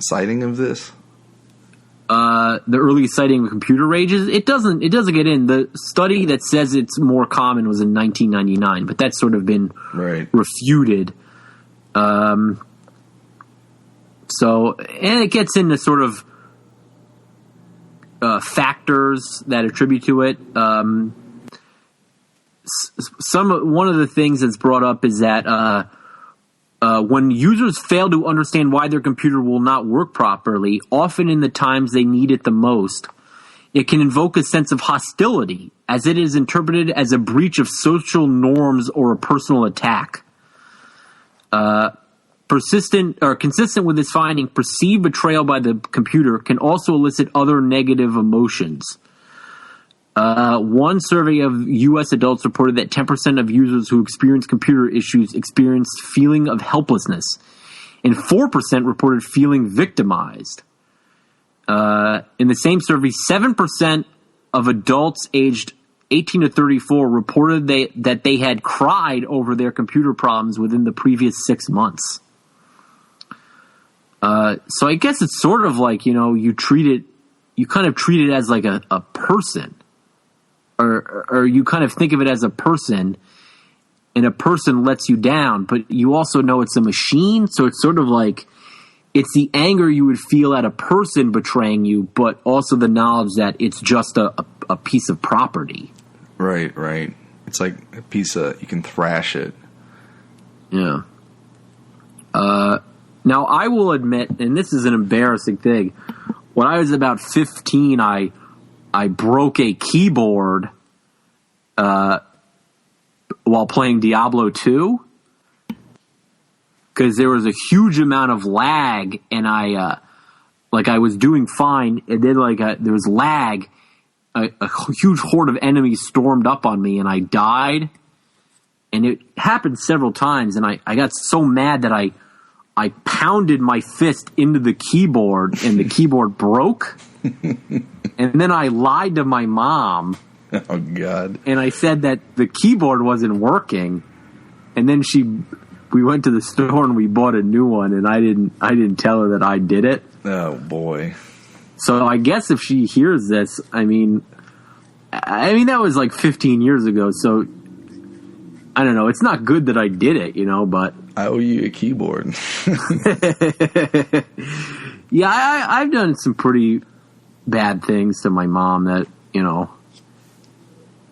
sighting of this? The earliest sighting of computer rages, it doesn't get in. The study that says it's more common was in 1999, but that's sort of been refuted. So, and it gets into sort of factors that attribute to it. One of the things that's brought up is that when users fail to understand why their computer will not work properly, often in the times they need it the most, it can invoke a sense of hostility, as it is interpreted as a breach of social norms or a personal attack. Consistent with this finding, perceived betrayal by the computer can also elicit other negative emotions. One survey of U.S. adults reported that 10% of users who experience computer issues experienced feeling of helplessness, and 4% reported feeling victimized. In the same survey, 7% of adults aged 18 to 34 reported that they had cried over their computer problems within the previous 6 months. So I guess it's sort of like, you kind of treat it as like a person, or you kind of think of it as a person, and a person lets you down, but you also know it's a machine. So it's sort of like, it's the anger you would feel at a person betraying you, but also the knowledge that it's just a piece of property. Right. It's like a piece of, you can thrash it. Yeah. Now, I will admit, and this is an embarrassing thing, when I was about 15, I broke a keyboard while playing Diablo 2 because there was a huge amount of lag, and I was doing fine, and then there was lag. A huge horde of enemies stormed up on me, and I died. And it happened several times, and I got so mad that I pounded my fist into the keyboard, and the keyboard broke. And then I lied to my mom. Oh, God. And I said that the keyboard wasn't working. And then we went to the store and we bought a new one, and I didn't tell her that I did it. Oh, boy. So I guess if she hears this, I mean that was like 15 years ago, so I don't know. It's not good that I did it, but I owe you a keyboard. Yeah, I've done some pretty bad things to my mom that,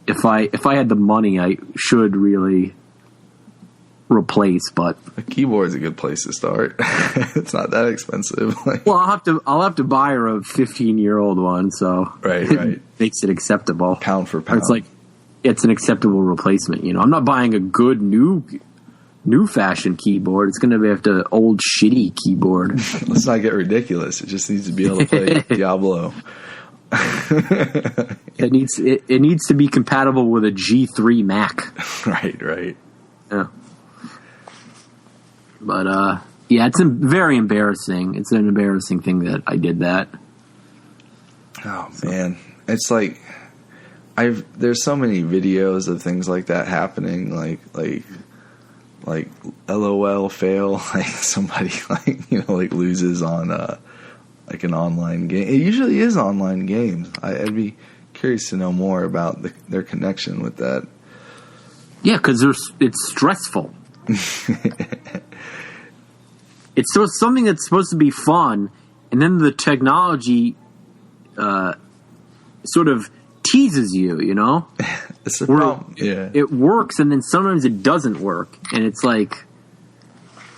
if I had the money, I should really replace, but a keyboard's a good place to start. It's not that expensive. Well, I'll have to buy her a 15-year-old one, so right. It makes it acceptable. Pound for pound. It's like it's an acceptable replacement. I'm not buying a good new fashion keyboard. It's going to have to old shitty keyboard. Let's not get ridiculous. It just needs to be able to play Diablo. It needs to be compatible with a G3 Mac. Right. Yeah. But yeah, it's very embarrassing. It's an embarrassing thing that I did that. Oh man, it's like there's so many videos of things like that happening, like LOL fail, like somebody like loses on like an online game. It usually is online games. I'd be curious to know more about their connection with that. Yeah, because it's stressful. It's something that's supposed to be fun, and then the technology sort of teases you, you know? It's a problem. Yeah. It works, and then sometimes it doesn't work, and it's like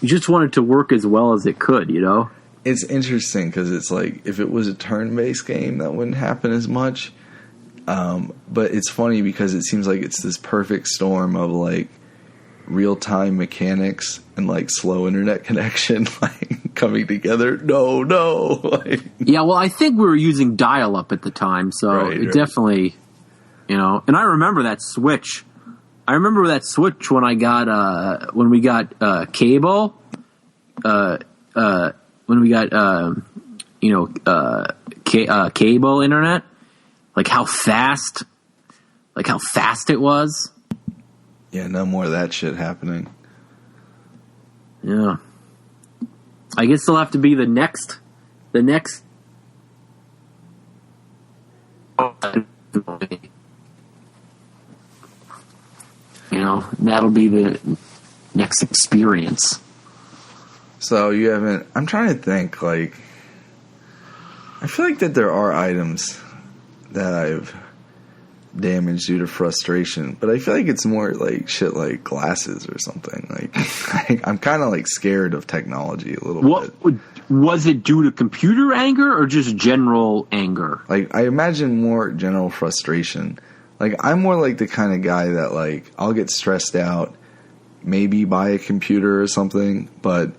you just want it to work as well as it could, you know? It's interesting because it's like if it was a turn-based game, that wouldn't happen as much. But it's funny because it seems like it's this perfect storm of like real-time mechanics and like slow internet connection like coming together. No. Like, yeah, well, I think we were using dial-up at the time, so it definitely, you know. And I remember that switch. I remember that switch when we got cable. When we got cable internet, like how fast it was. Yeah, no more of that shit happening. Yeah. I guess it'll have to be the next you know, that'll be the next experience. So you haven't, I'm trying to think, like, I feel like that there are items that I've damaged due to frustration, but I feel like it's more like shit like glasses or something. Like, I'm kind of like scared of technology a little bit. Was it due to computer anger or just general anger? Like, I imagine more general frustration. Like, I'm more like the kind of guy that, like, I'll get stressed out, maybe buy a computer or something, but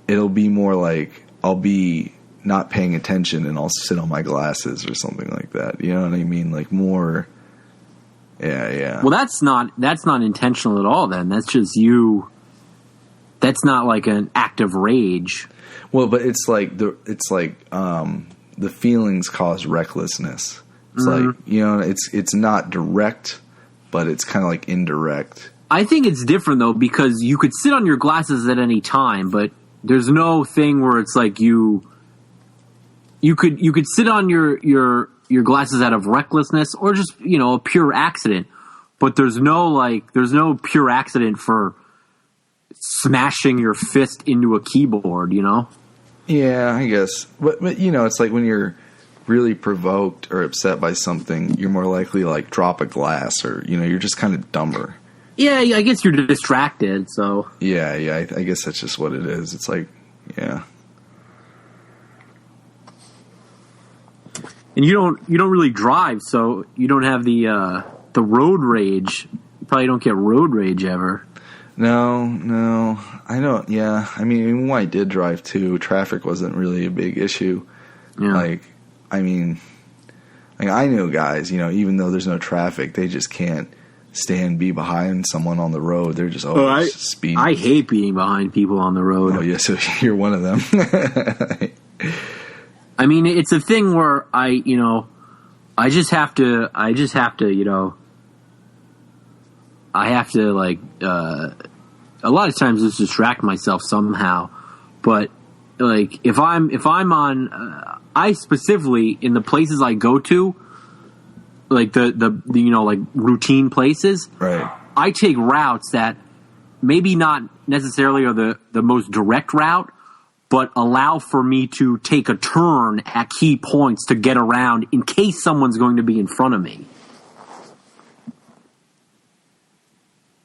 it'll be more like I'll be not paying attention and I'll sit on my glasses or something like that. You know what I mean? Like more, yeah. Well, that's not intentional at all. Then that's just you. That's not like an act of rage. Well, but it's like the feelings cause recklessness. It's like, you know, it's not direct, but it's kind of like indirect. I think it's different though, because you could sit on your glasses at any time, but there's no thing where it's like you could sit on your glasses out of recklessness or just, you know, a pure accident. But there's no pure accident for smashing your fist into a keyboard, you know? Yeah, I guess. But you know, it's like when you're really provoked or upset by something, you're more likely to like drop a glass, or, you know, you're just kind of dumber. Yeah, I guess you're distracted, so. Yeah, I guess that's just what it is. It's like, yeah. And you don't really drive, so you don't have the road rage. You probably don't get road rage ever. No, I don't. Yeah, I mean, when I did drive too, traffic wasn't really a big issue. Yeah. Like, I mean, like I know guys, you know, even though there's no traffic, they just can't be behind someone on the road. They're just always speeding. I hate being behind people on the road. Oh yeah, so you're one of them. I mean, it's a thing where I just have to like, a lot of times just distract myself somehow. But like, if I'm on, I specifically, in the places I go to, like the you know, like routine places, right? I take routes that maybe not necessarily are the most direct route, but allow for me to take a turn at key points to get around in case someone's going to be in front of me.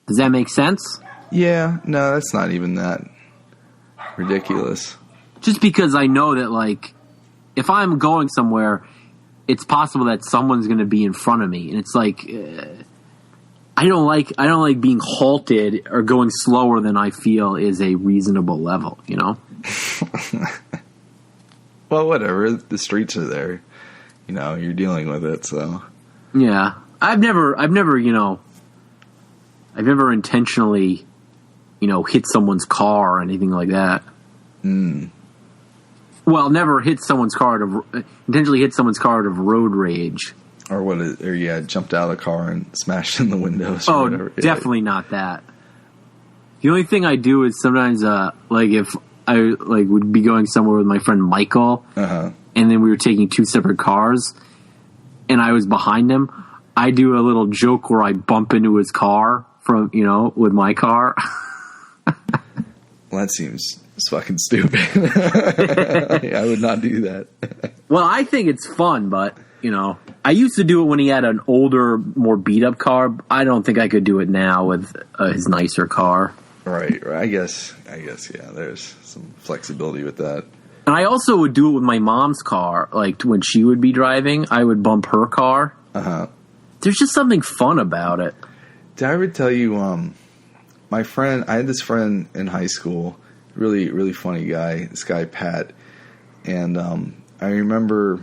Does that make sense? Yeah, no, that's not even that ridiculous. Just because I know that, like, if I'm going somewhere, it's possible that someone's going to be in front of me, and it's like, I don't like being halted or going slower than I feel is a reasonable level, you know? Well, whatever. The streets are there. you're dealing with it. So yeah, I've never intentionally, hit someone's car or anything like that. Well, never intentionally hit someone's car out of road rage. Or jumped out of the car and smashed in the windows. Or whatever. Definitely not that. The only thing I do is sometimes, if I would be going somewhere with my friend Michael, and then we were taking two separate cars, and I was behind him, I do a little joke where I bump into his car with my car. Well, that seems fucking stupid. I would not do that. Well, I think it's fun, but, I used to do it when he had an older, more beat-up car. I don't think I could do it now with his nicer car. Right. I guess, yeah, there's some flexibility with that. And I also would do it with my mom's car. Like, when she would be driving, I would bump her car. There's just something fun about it. Did I ever tell you, I had this friend in high school, really, really funny guy, this guy, Pat, and I remember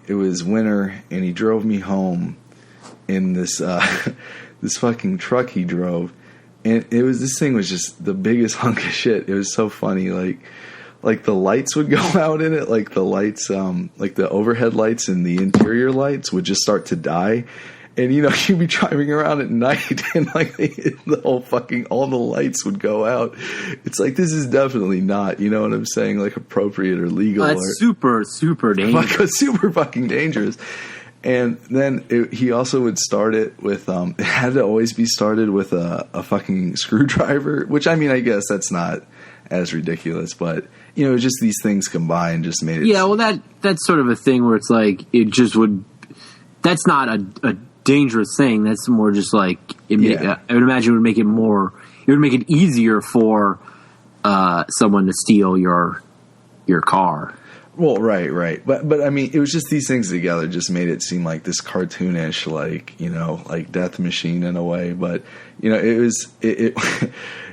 it was winter, and he drove me home in this this fucking truck he drove, and this thing was just the biggest hunk of shit. It was so funny, like the lights would go out in it, like the lights, like the overhead lights and the interior lights would just start to die. And, you'd be driving around at night and, the whole all the lights would go out. It's like, this is definitely not, you know what I'm saying, appropriate or legal. That's super, super dangerous. Super fucking dangerous. And then he also would start it with, it had to always be started with a fucking screwdriver, which, I mean, I guess that's not as ridiculous, but, just these things combined just made it. Yeah, well, that's sort of a thing where it's like, it just would, that's not a dangerous thing. That's more just I would imagine it would make it easier for someone to steal your car. Well, right. But I mean, it was just these things together just made it seem like this cartoonish, like Death Machine in a way. But,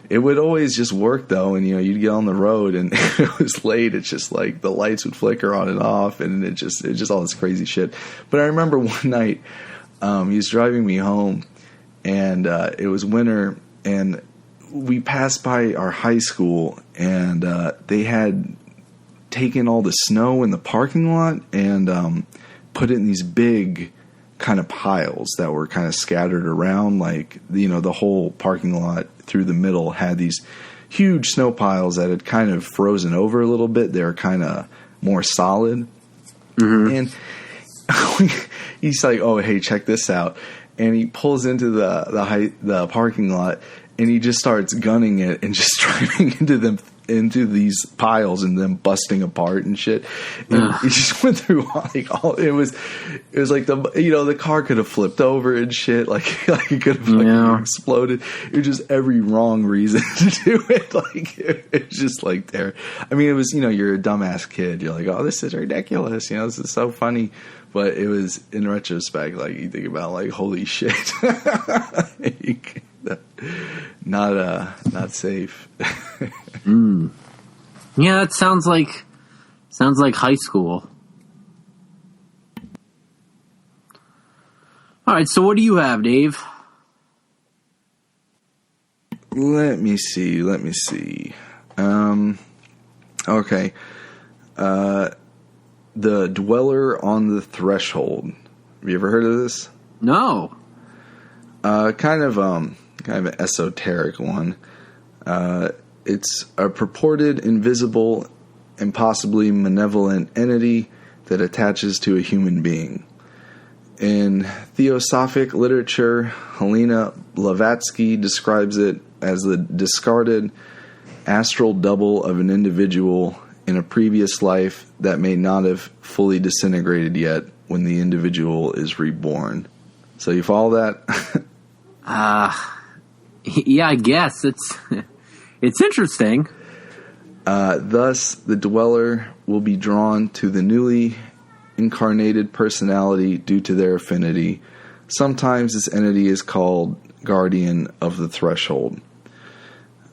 it would always just work though. And, you'd get on the road and it was late. It's just like the lights would flicker on and off and it's just all this crazy shit. But I remember one night, he was driving me home and it was winter and we passed by our high school and they had taken all the snow in the parking lot and put it in these big kind of piles that were kind of scattered around, the whole parking lot through the middle had these huge snow piles that had kind of frozen over a little bit. They were kind of more solid. And he's like, "Oh, hey, check this out." And he pulls into the parking lot and he just starts gunning it and just driving into these piles and then busting apart and shit. And he just went through it was like the car could have flipped over and shit, like it could have exploded. It was just every wrong reason to do it. It's just there. I mean, it was, you're a dumbass kid. You're like, "Oh, this is ridiculous. This is so funny." But it was, in retrospect, you think about, holy shit. Not safe. Yeah, that sounds like high school. All right, so what do you have, Dave? Let me see. Okay. The Dweller on the Threshold. Have you ever heard of this? No. Kind of an esoteric one. It's a purported invisible and possibly malevolent entity that attaches to a human being. In Theosophic literature, Helena Blavatsky describes it as the discarded astral double of an individual in a previous life that may not have fully disintegrated yet when the individual is reborn. So you follow that? Yeah, I guess it's interesting. Thus, the dweller will be drawn to the newly incarnated personality due to their affinity. Sometimes this entity is called guardian of the threshold.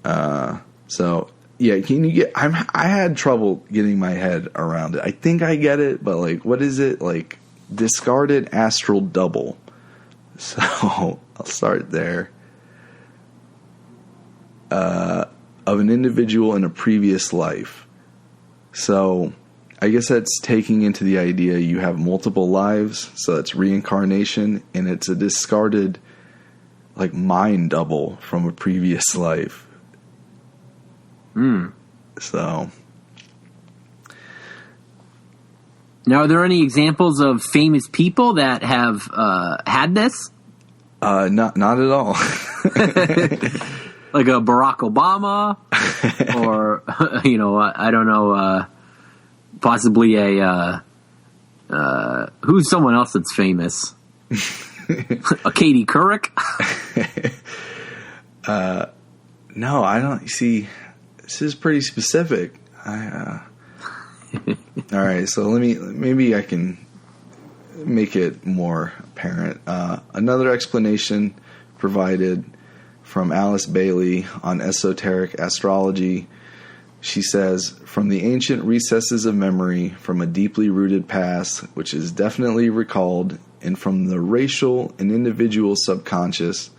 So yeah, can you get? I had trouble getting my head around it. I think I get it, but what is it like? discarded astral double. So I'll start there. Of an individual in a previous life. So I guess that's taking into the idea you have multiple lives, so it's reincarnation, and it's a discarded like mind double from a previous life. So now, are there any examples of famous people that have had this? Not at all. Like a Barack Obama, or I don't know, possibly a who's someone else that's famous? A Katie Couric? No, I don't. See, this is pretty specific. All right, so maybe I can make it more apparent. Another explanation provided from Alice Bailey on esoteric astrology. She says, from the ancient recesses of memory, from a deeply rooted past, which is definitely recalled, and from the racial and individual subconscious,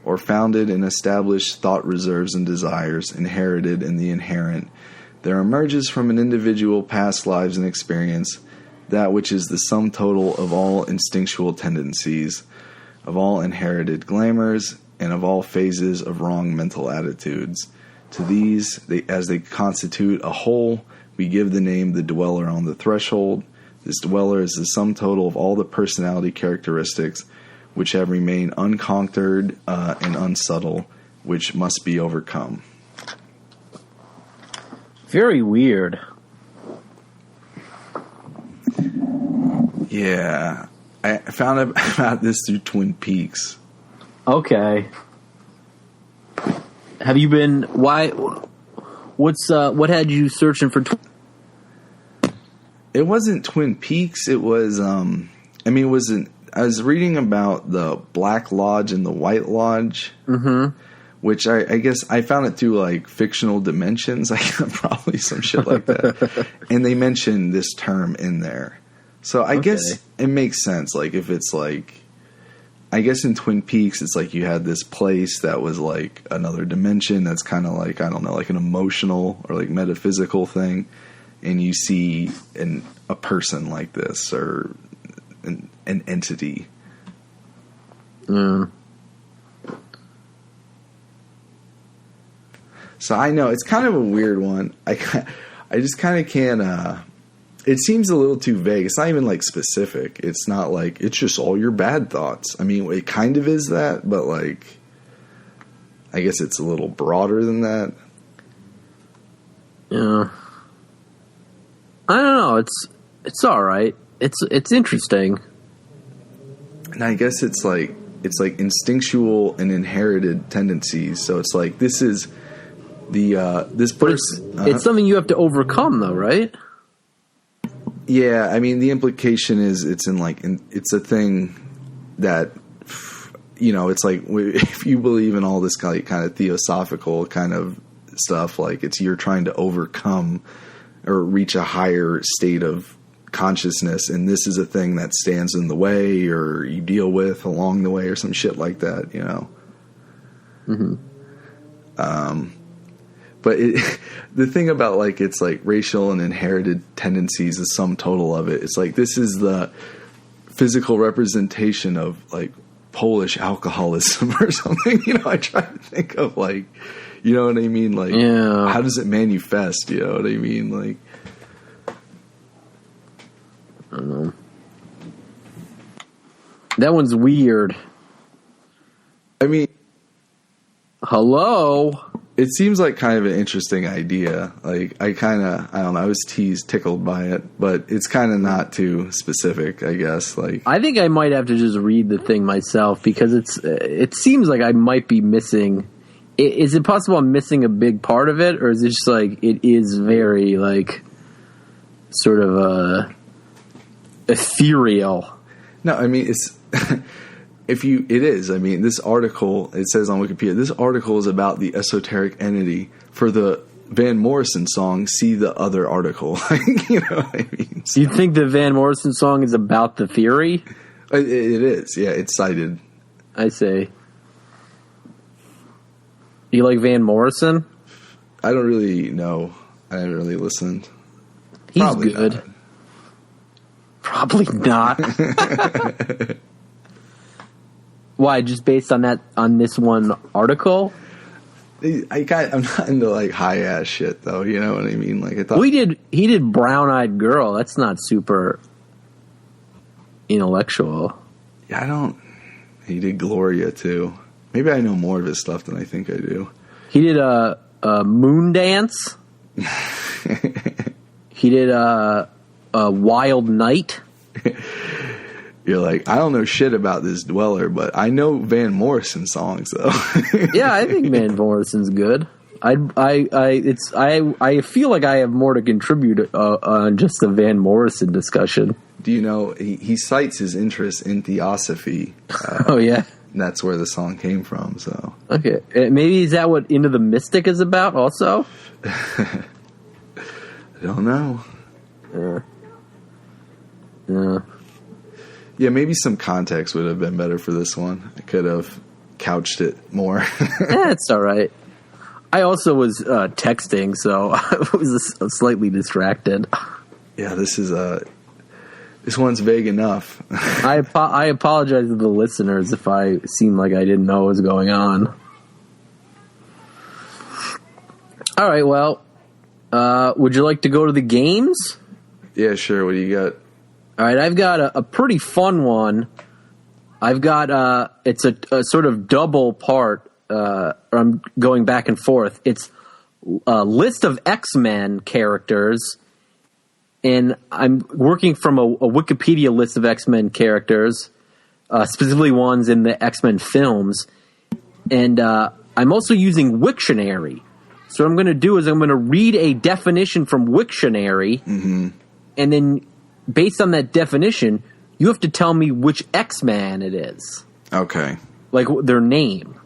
or founded in established thought reserves and desires inherited in the inherent, there emerges from an individual past lives and experience that which is the sum total of all instinctual tendencies, of all inherited glamours, and of all phases of wrong mental attitudes. To these, as they constitute a whole, we give the name the dweller on the threshold. This dweller is the sum total of all the personality characteristics which have remained unconquered and unsubtle, which must be overcome. Very weird. Yeah. I found out about this through Twin Peaks. Okay. Have you been? Why? What had you searching for? It wasn't Twin Peaks. It was. It wasn't. I was reading about the Black Lodge and the White Lodge, which I guess I found it through like fictional dimensions. I probably some shit like that, and they mentioned this term in there. So I guess it makes sense. Like if it's like. I guess in Twin Peaks, it's like you had this place that was like another dimension that's kind of like, I don't know, like an emotional or like metaphysical thing. And you see a person like this or an entity. So I know it's kind of a weird one. I just kind of can't. It seems a little too vague. It's not even like specific. It's not like it's just all your bad thoughts. I mean, it kind of is that, but like, I guess it's a little broader than that. Yeah, I don't know. It's all right. It's interesting. And I guess it's like instinctual and inherited tendencies. So it's like this is the this person. It's something you have to overcome, though, right? Yeah, I mean, the implication is it's it's a thing that, it's like if you believe in all this kind of theosophical kind of stuff, like you're trying to overcome or reach a higher state of consciousness, and this is a thing that stands in the way or you deal with along the way or some shit like that, But the thing about like it's like racial and inherited tendencies, the sum total of it. It's like this is the physical representation of like Polish alcoholism or something. I try to think of like, you know what I mean? Like, how does it manifest? You know what I mean? Like, I don't know. That one's weird. I mean, hello. It seems like kind of an interesting idea. Like, I don't know, I was tickled by it, but it's kind of not too specific, I guess. Like, I think I might have to just read the thing myself because it seems like I might be missing. Is it possible I'm missing a big part of it, or is it just like it is very like sort of ethereal? No, I mean it's. It is. I mean, this article, it says on Wikipedia, this article is about the esoteric entity for the Van Morrison song, see the other article. You know what I mean? Do you think the Van Morrison song is about the theory? It is. Yeah, it's cited. I say. You like Van Morrison? I don't really know. I haven't really listened. He's Probably good. Not. Probably not. Why? Just based on this one article? I'm not into like high ass shit though. You know what I mean? Like I thought he did Brown Eyed Girl. That's not super intellectual. Yeah, He did Gloria too. Maybe I know more of his stuff than I think I do. He did a Moon Dance. He did a Wild Night. You're like, I don't know shit about this Dweller, but I know Van Morrison songs though. Yeah, I think Van Morrison's good. I feel like I have more to contribute on just the Van Morrison discussion. Do you know he cites his interest in theosophy? Oh yeah, and that's where the song came from. So okay, maybe is that what Into the Mystic is about? Also, I don't know. Yeah, maybe some context would have been better for this one. I could have couched it more. It's all right. I also was texting, so I was slightly distracted. Yeah, this one's vague enough. I apologize to the listeners if I seem like I didn't know what was going on. All right, well, would you like to go to the games? Yeah, sure. What do you got? All right, I've got a pretty fun one. I've got it's a sort of double part. I'm going back and forth. It's a list of X-Men characters, and I'm working from a Wikipedia list of X-Men characters, specifically ones in the X-Men films. And I'm also using Wiktionary. So what I'm going to do is I'm going to read a definition from Wiktionary, and then based on that definition, you have to tell me which X-Man it is. Okay. Like their name.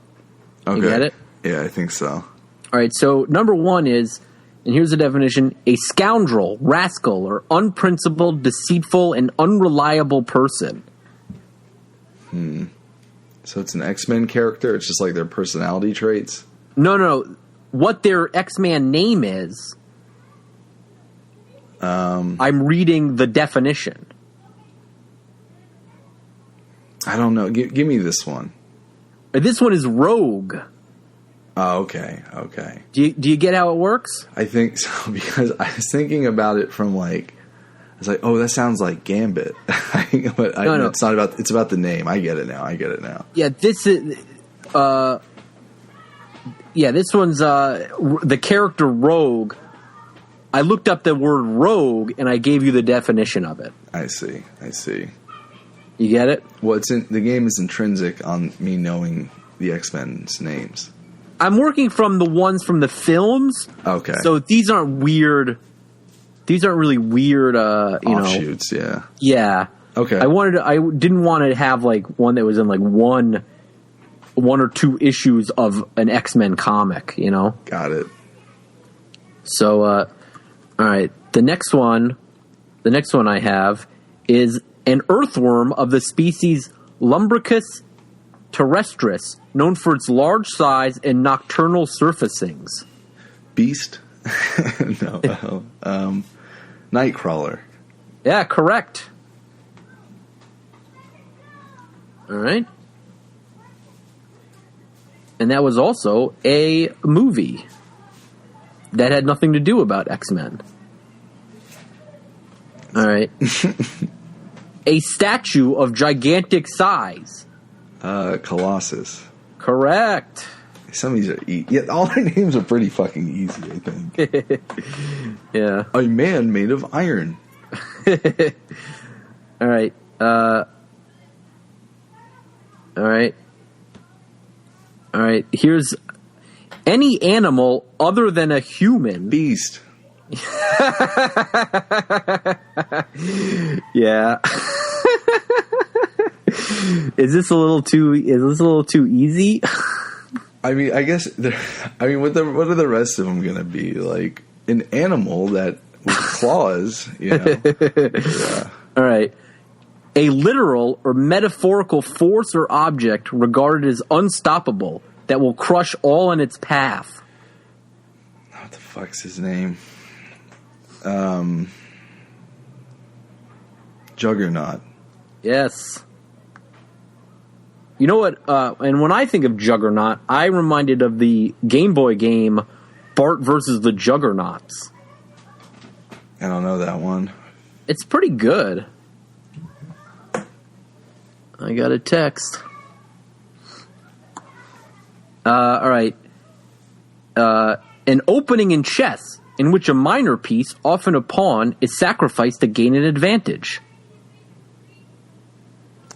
Okay. You get it? Yeah, I think so. All right, so number one is, and here's the definition, a scoundrel, rascal, or unprincipled, deceitful, and unreliable person. So it's an X-Men character? It's just like their personality traits? No. What their X-Man name is, I'm reading the definition. I don't know. Give me this one. This one is Rogue. Oh, okay. Do you get how it works? I think so, because I was thinking about it from like, I was like, oh, that sounds like Gambit. But No. It's not about, it's about the name. I get it now. Yeah, this is, this one's, the character Rogue. I looked up the word rogue and I gave you the definition of it. I see. You get it? Well, the game is intrinsic on me knowing the X-Men's names. I'm working from the ones from the films. Okay. So these aren't weird. These aren't really weird, offshoots, yeah. Yeah. Okay. I didn't want to have like one that was in like one or two issues of an X-Men comic, you know? Got it. So, all right. The next one I have is an earthworm of the species Lumbricus terrestris, known for its large size and nocturnal surfacings. Beast? No. Nightcrawler. Yeah, correct. All right. And that was also a movie that had nothing to do about X-Men. All right. A statue of gigantic size. Colossus. Correct. Some of these are yeah, all their names are pretty fucking easy, I think. Yeah. A man made of iron. All right. All right. Here's any animal other than a human. Beast. Yeah. Is this a little too easy? I mean, I guess. What are the rest of them gonna be? Like an animal that with claws, you know? Yeah. All right. A literal or metaphorical force or object regarded as unstoppable that will crush all in its path. What the fuck's his name? Juggernaut. Yes. You know what? And when I think of Juggernaut, I'm reminded of the Game Boy game Bart versus the Juggernauts. I don't know that one. It's pretty good. I got a text. All right. An opening in chess in which a minor piece, often a pawn, is sacrificed to gain an advantage.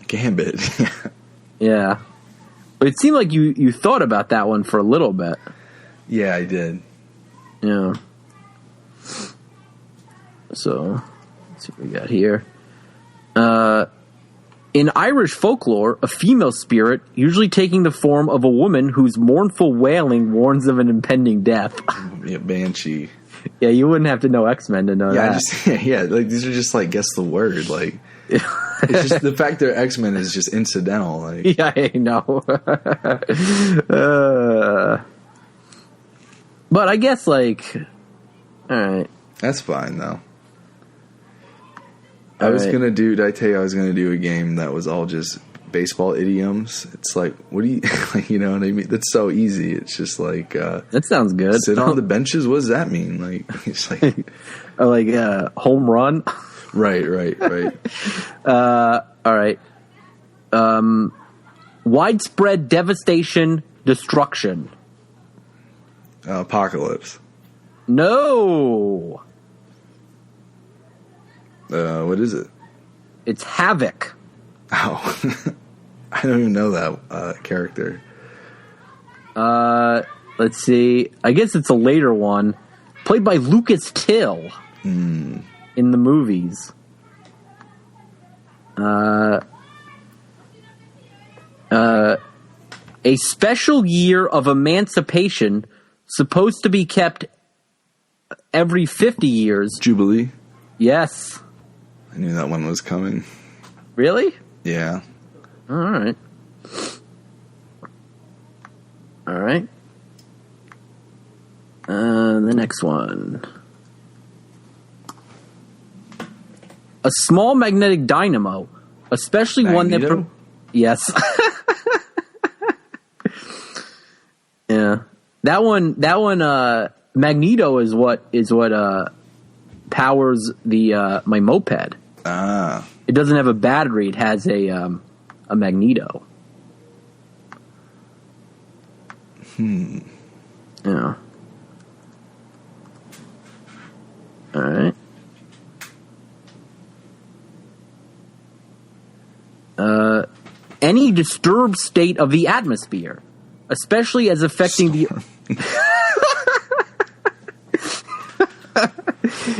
Gambit. Yeah. But it seemed like you thought about that one for a little bit. Yeah, I did. Yeah. So, let's see what we got here. In Irish folklore, a female spirit, usually taking the form of a woman whose mournful wailing warns of an impending death. Yeah, Banshee. Yeah, you wouldn't have to know X-Men to know that. Like these are just like guess the word. Like it's just the fact they're X-Men is just incidental. Like yeah, I know. But I guess like, all right, that's fine though. I was gonna do. Did I tell you I was gonna do a game that was all just baseball idioms? It's like, what do you, like, you know what I mean? That's so easy. It's just like that sounds good. Sit on the benches. What does that mean? Like it's like, home run. Right. All right. Widespread devastation, destruction. Apocalypse. No. What is it? It's Havoc. Oh, I don't even know that character. Let's see. I guess it's a later one, played by Lucas Till in the movies. A special year of emancipation supposed to be kept every 50 years. Jubilee? Yes. I knew that one was coming. Really? Yeah. All right. The next one. A small magnetic dynamo, especially Magneto? one that... Yes. Yeah. That one, Magneto is what powers my moped. Ah. It doesn't have a battery. It has a magneto. Yeah. All right. Any disturbed state of the atmosphere, especially as affecting the...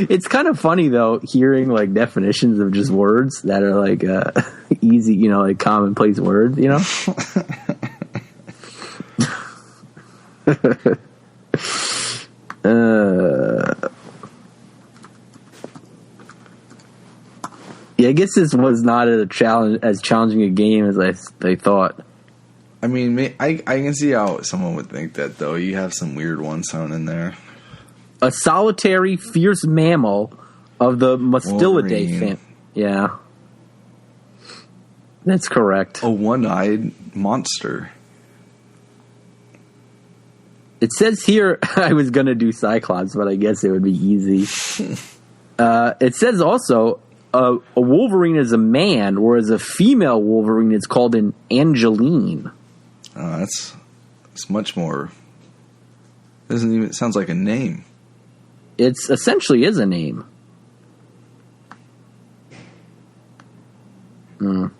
It's kind of funny though, hearing like definitions of just words that are like easy, you know, like commonplace words, you know. Yeah, I guess this was not as challenging a game as I thought. I mean, I can see how someone would think that though. You have some weird ones thrown in there. A solitary, fierce mammal of the Mustelidae family. Yeah. That's correct. A one-eyed monster. It says here, I was going to do Cyclops, but I guess it would be easy. It says also, a Wolverine is a man, whereas a female Wolverine is called an Angeline. That's much more... It sounds like a name. It essentially is a name. All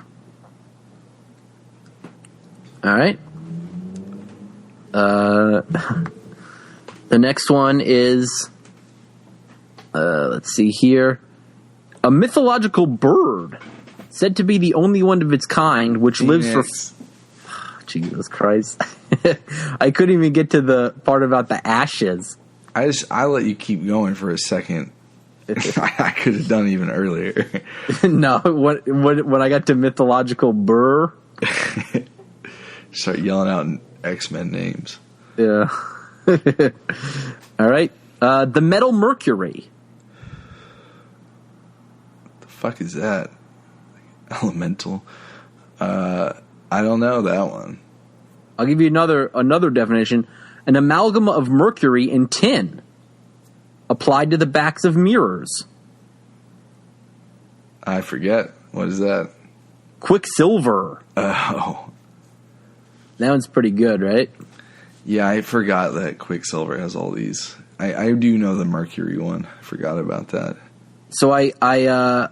right. The next one is, let's see here. A mythological bird said to be the only one of its kind which lives for... Jesus Christ. I couldn't even get to the part about the ashes. I let you keep going for a second. I could have done even earlier. No, when I got to mythological burr. Start yelling out X-Men names. Yeah. All right. The metal mercury. The fuck is that? Elemental. I don't know that one. I'll give you another definition. An amalgam of mercury and tin applied to the backs of mirrors. I forget. What is that? Quicksilver. Oh. That one's pretty good, right? Yeah, I forgot that Quicksilver has all these. I do know the mercury one. I forgot about that. So I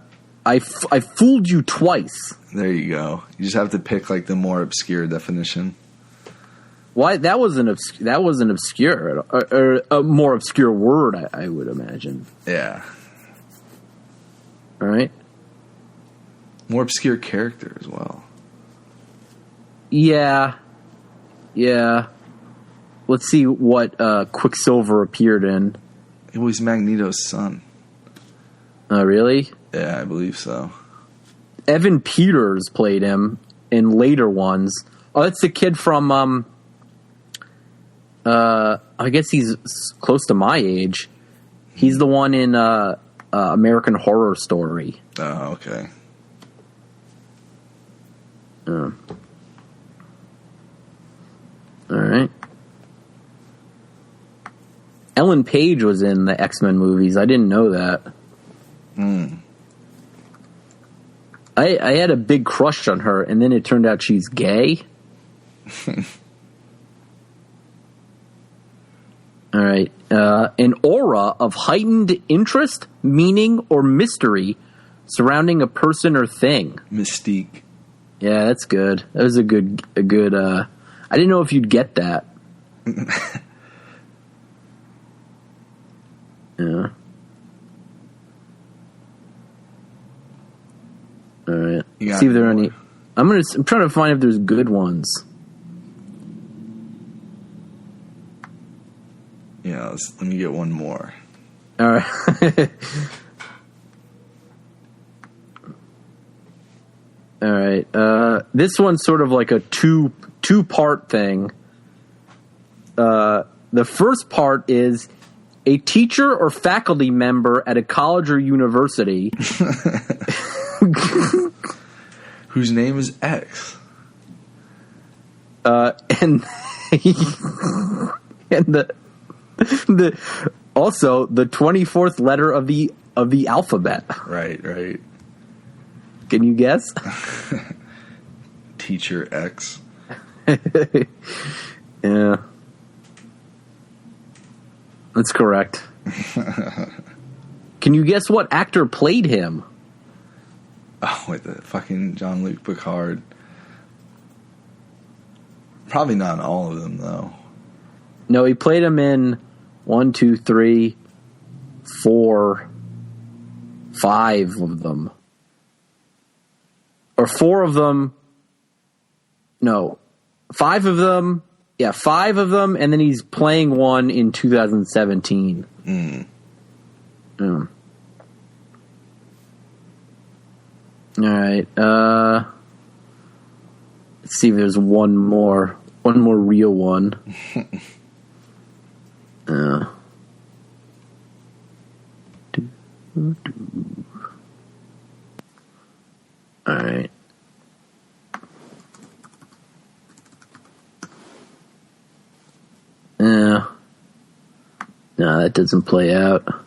fooled you twice. There you go. You just have to pick like the more obscure definition. Why that wasn't obscure or a more obscure word, I would imagine. Yeah. All right. More obscure character as well. Yeah. Let's see what Quicksilver appeared in. It was Magneto's son. Oh, really? Yeah, I believe so. Evan Peters played him in later ones. Oh, that's the kid from I guess he's close to my age. He's the one in American Horror Story. Oh, okay. All right. Ellen Page was in the X-Men movies. I didn't know that. I had a big crush on her, and then it turned out she's gay. All right. An aura of heightened interest, meaning, or mystery surrounding a person or thing. Mystique. Yeah, that's good. That was a good. I didn't know if you'd get that. Yeah. All right. See if there are any. I'm trying to find if there's good ones. Yeah, let me get one more. All right. All right. This one's sort of like a two-part thing. The first part is a teacher or faculty member at a college or university whose name is X. And the also the 24th letter of the alphabet. Right. Can you guess? Teacher X. Yeah. That's correct. Can you guess what actor played him? Oh, wait, the fucking Jean-Luc Picard. Probably not all of them, though. No, he played him in 1, 2, 3, 4, 5 of them. Or 4 of them. No. 5 of them. Yeah, 5 of them, and then he's playing one in 2017. All right. Let's see if there's one more real one. All right. No, that doesn't play out. All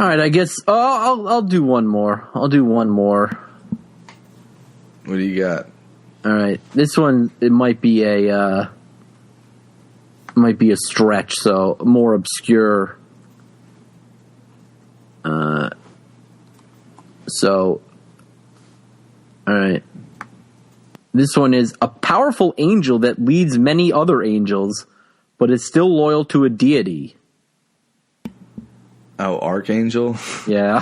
right, I guess. Oh, I'll do one more. What do you got? All right, this one it might be a stretch, so more obscure. All right. This one is a powerful angel that leads many other angels, but is still loyal to a deity. Oh, Archangel? Yeah.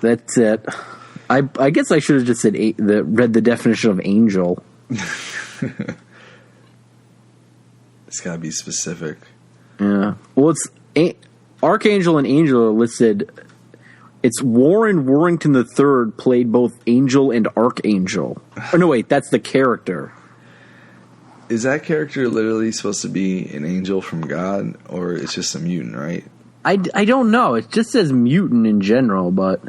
That's it. I guess I should have just said read the definition of angel. It's got to be specific. Yeah. Well, it's Archangel and Angel are listed. It's Warren Warrington III played both Angel and Archangel. Oh, no, wait, that's the character. Is that character literally supposed to be an angel from God, or it's just a mutant, right? I don't know. It just says mutant in general, but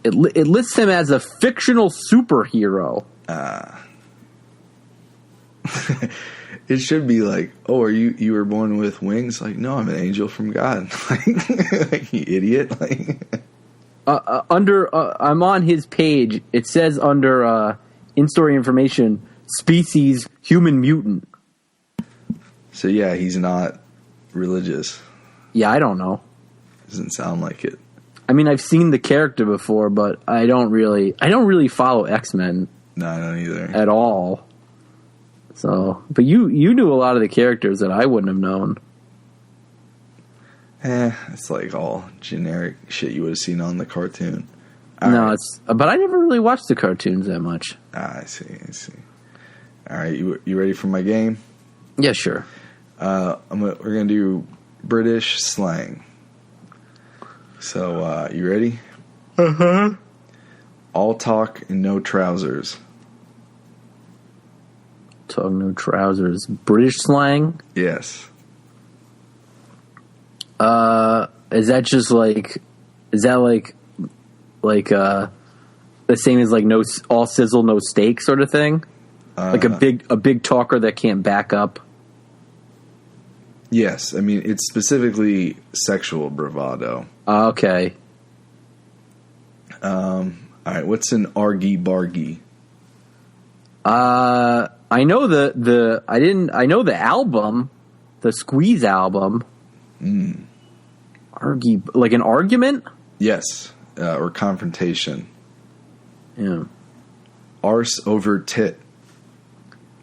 it lists him as a fictional superhero. It should be like, oh, are you were born with wings? Like, no, I'm an angel from God. Like, you idiot. Like, I'm on his page. It says under in-story information, species human mutant. So yeah, he's not religious. Yeah, I don't know. Doesn't sound like it. I mean, I've seen the character before, but I don't really follow X-Men. No, I don't either. At all. So, but you knew a lot of the characters that I wouldn't have known. It's like all generic shit you would have seen on the cartoon. But I never really watched the cartoons that much. I see. All right, you ready for my game? Yeah, sure. We're gonna do British slang. So, you ready? Uh-huh. All talk and no trousers. Talk no trousers. British slang? Yes. Is that just like? Is that like the same as like no all sizzle no steak sort of thing? Like a big talker that can't back up. Yes, I mean it's specifically sexual bravado. Okay. All right, what's an argy bargy? I know I know the album, the Squeeze album. Argy, like an argument? Yes, or confrontation. Yeah. Arse over tit.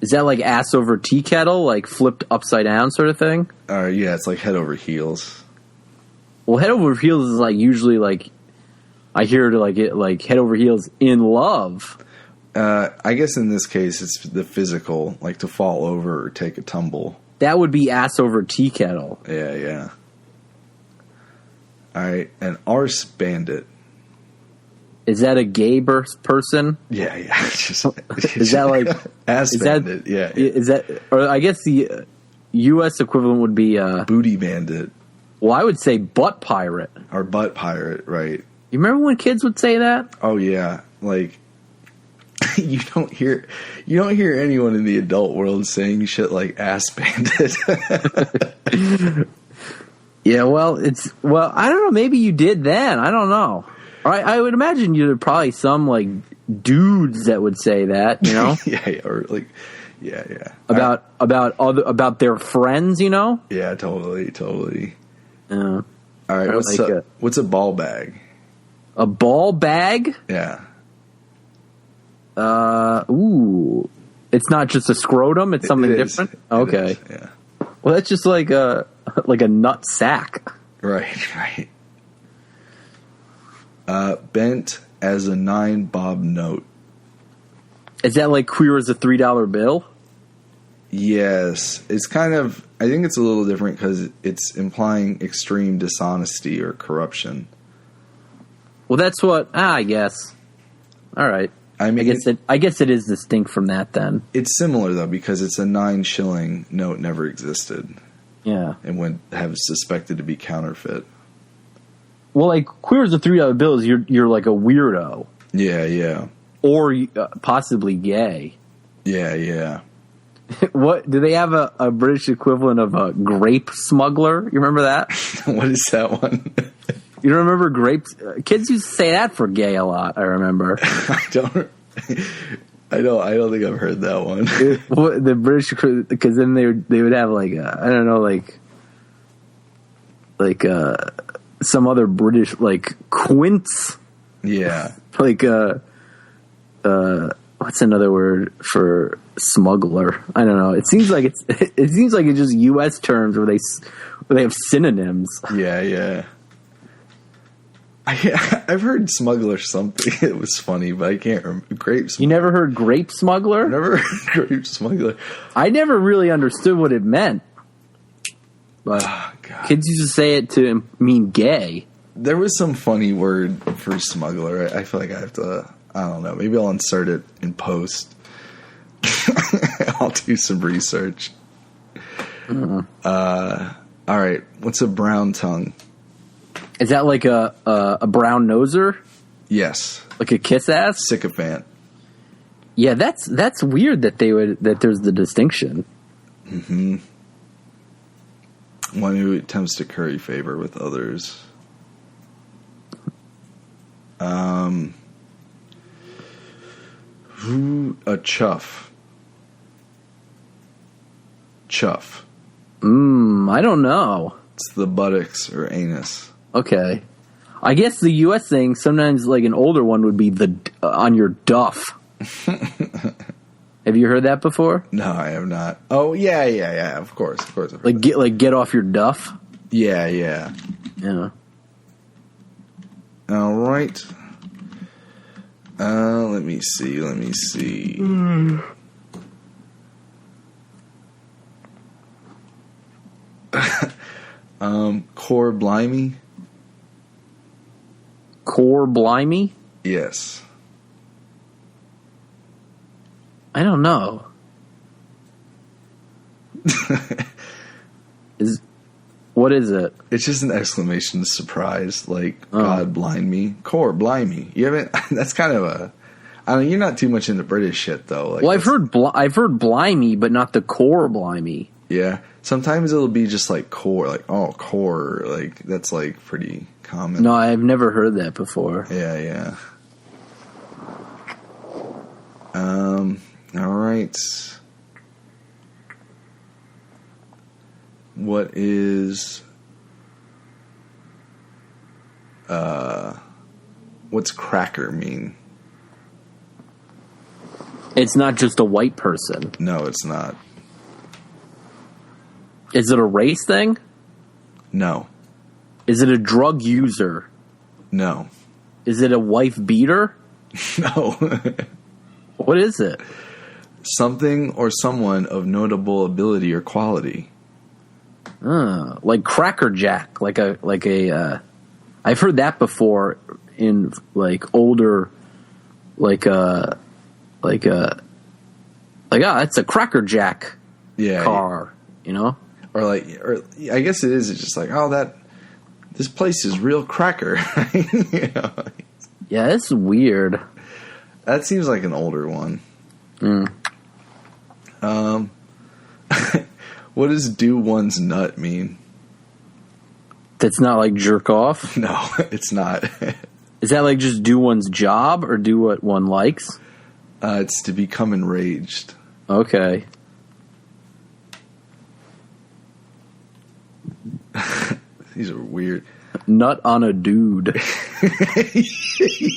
Is that like ass over tea kettle, like flipped upside down sort of thing? Yeah, it's like head over heels. Well, head over heels is like usually like I hear to like it like head over heels in love. I guess in this case it's the physical, like to fall over or take a tumble. That would be ass over tea kettle. Yeah. All right, an arse bandit. Is that a gay person? Yeah. Is that like ass bandit? Yeah. Is that, or I guess the U.S. equivalent would be booty bandit. Well, I would say butt pirate or butt pirate, right? You remember when kids would say that? Oh yeah, like you don't hear anyone in the adult world saying shit like ass bandit. Yeah, well, I don't know. Maybe you did then. I don't know. I would imagine you're probably some like dudes that would say that, you know? yeah, or like, yeah. About their friends, you know? Yeah, totally. Yeah. All right, what's a ball bag? A ball bag? Yeah. Ooh. It's not just a scrotum, it's something different? Okay. Yeah. Well, that's just like a nut sack. Right. Bent as a 9 bob note. Is that like queer as a $3 bill? Yes. It's kind of, I think it's a little different because it's implying extreme dishonesty or corruption. Well, that's what, I guess. All right. I mean, I guess it is distinct from that then. It's similar though because it's a 9 shilling note never existed. Yeah. And would have suspected to be counterfeit. Well, like queer as a $3 bill is you're like a weirdo. Yeah. Or possibly gay. Yeah. What do they have a British equivalent of a grape smuggler? You remember that? What is that one? You don't remember grapes? Kids used to say that for gay a lot. I remember. I don't think I've heard that one. The British, because then they would have like I don't know, like some other British like quince. Yeah. Like what's another word for smuggler? I don't know. It seems like it's just U.S. terms where they have synonyms. Yeah. I've heard smuggler something. It was funny, but I can't remember. Grape smuggler. You never heard grape smuggler? Never heard grape smuggler. I never really understood what it meant. But kids used to say it to mean gay. There was some funny word for smuggler. I feel like I have to, I don't know. Maybe I'll insert it in post. I'll do some research. All right. What's a brown tongue? Is that like a brown noser? Yes. Like a kiss ass? Sycophant. Yeah, that's weird that there's the distinction. Mm-hmm. One who attempts to curry favor with others. A chuff. Chuff. I don't know. It's the buttocks or anus. Okay. I guess the U.S. thing, sometimes like an older one would be the on your duff. Have you heard that before? No, I have not. Oh, yeah. Of course. Like get off your duff? Yeah. Yeah. All right. Let me see. Core blimey? Core blimey? Yes. I don't know. What is it? It's just an exclamation of surprise, like God blind me, core blimey. You haven't. That's kind of a. I don't know. You're not too much into British shit though. Like, well, I've heard blimey, but not the core blimey. Yeah, sometimes it'll be just like core, like core, like that's like pretty common. No, I've never heard that before. Yeah. All right. What is what's cracker mean? It's not just a white person. No, it's not. Is it a race thing? No. Is it a drug user? No. Is it a wife beater? No. What is it? Something or someone of notable ability or quality. Like Cracker Jack, like a. I've heard that before in like older, it's a Cracker Jack car, you know? Or I guess it is. It's just like, this place is real cracker. You know? Yeah, it's weird. That seems like an older one. What does do one's nut mean? That's not like jerk off? No, it's not. Is that like just do one's job or do what one likes? It's to become enraged. Okay. These are weird. Nut on a dude.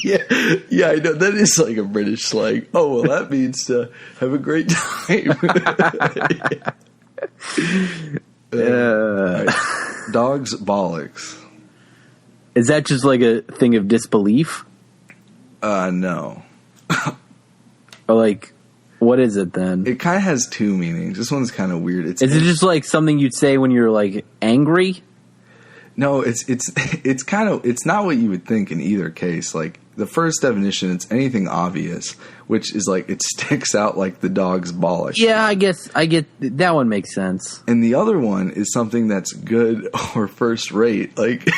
Yeah, I know. That is like a British slang. Oh, well, that means to have a great time. Right. Dog's bollocks. Is that just like a thing of disbelief? No. Or like, what is it then? It kind of has two meanings. This one's kind of weird. Is it just like something you'd say when you're like angry? No, it's not what you would think in either case. Like the first definition, it's anything obvious, which is like it sticks out like the dog's bollock. Yeah, I get that one makes sense. And the other one is something that's good or first rate. Like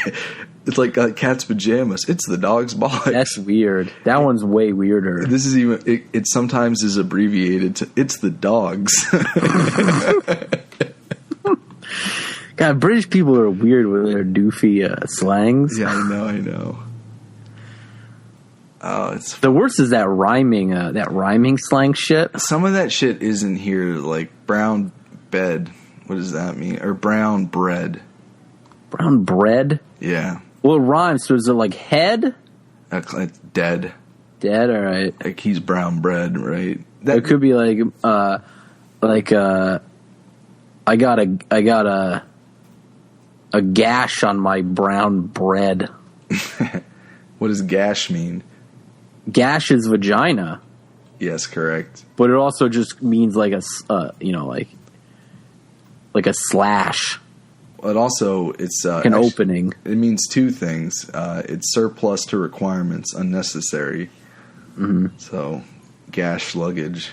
it's like cat's pajamas. It's the dog's bollock. That's weird. That one's way weirder. This is even it sometimes is abbreviated to it's the dogs. God, British people are weird with their doofy slangs. Yeah, I know. Oh, it's the worst is that rhyming slang shit. Some of that shit isn't here. Like brown bed. What does that mean? Or brown bread. Brown bread? Yeah. Well, it rhymes. So is it like head? It's dead. Dead. All right. Like he's brown bread, right? It could be like I got a gash on my brown bread. What does gash mean? Gash is vagina. Yes, correct. But it also just means like a, like a slash. But also, it's an opening. It means two things. It's surplus to requirements, unnecessary. Mm-hmm. So, gash luggage.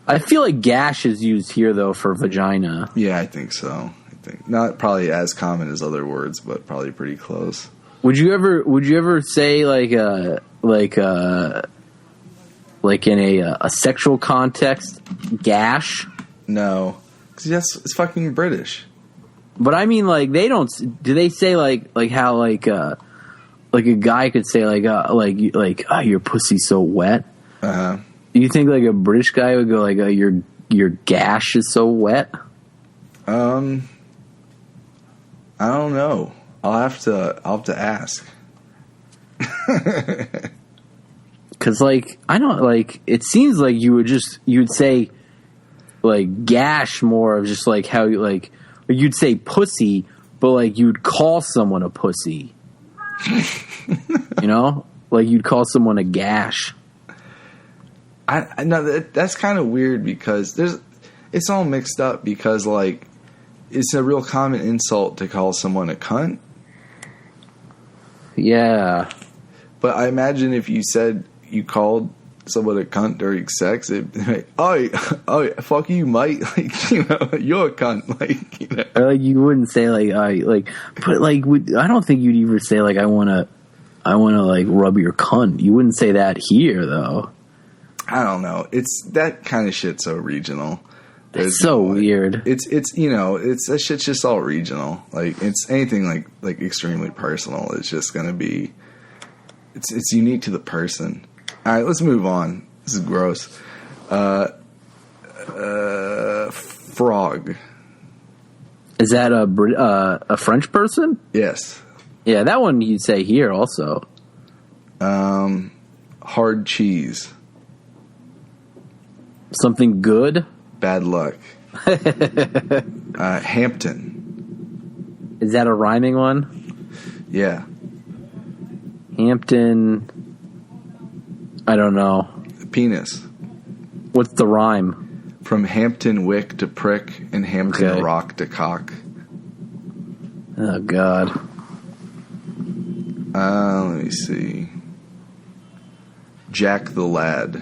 I feel like gash is used here though for vagina. Yeah, I think so. I think not probably as common as other words, but probably pretty close. Would you ever say like in a sexual context, gash? No, because it's fucking British. But I mean, like, they don't. Do they say like how like a guy could say your pussy's so wet? Uh-huh. Do you think like a British guy would go like your gash is so wet? I don't know. I'll have to ask. Because like I don't like. It seems like you'd say like gash more of just like how you like. You'd say pussy, but like you'd call someone a pussy. You know, like you'd call someone a gash. I know that's kind of weird because it's all mixed up because like it's a real common insult to call someone a cunt. Yeah, but I imagine if you said you called someone a cunt during sex, it'd be like, oh, fuck you, mate. Like, you know, you're a cunt. Like, you know. Or like you wouldn't say but like I don't think you'd even say like I wanna like rub your cunt. You wouldn't say that here though. I don't know. It's that kind of shit's so regional. It's so weird. It's you know, it's that shit's just all regional. Like it's anything like extremely personal. It's just gonna be. It's unique to the person. All right, let's move on. This is gross. Frog. Is that a French person? Yes. Yeah, that one you'd say here also. Hard cheese. Something good? Bad luck. Hampton. Is that a rhyming one? Yeah. Hampton. I don't know. Penis. What's the rhyme? From Hampton Wick to prick and Hampton Rock to cock. Oh, God. Let me see. Jack the Lad.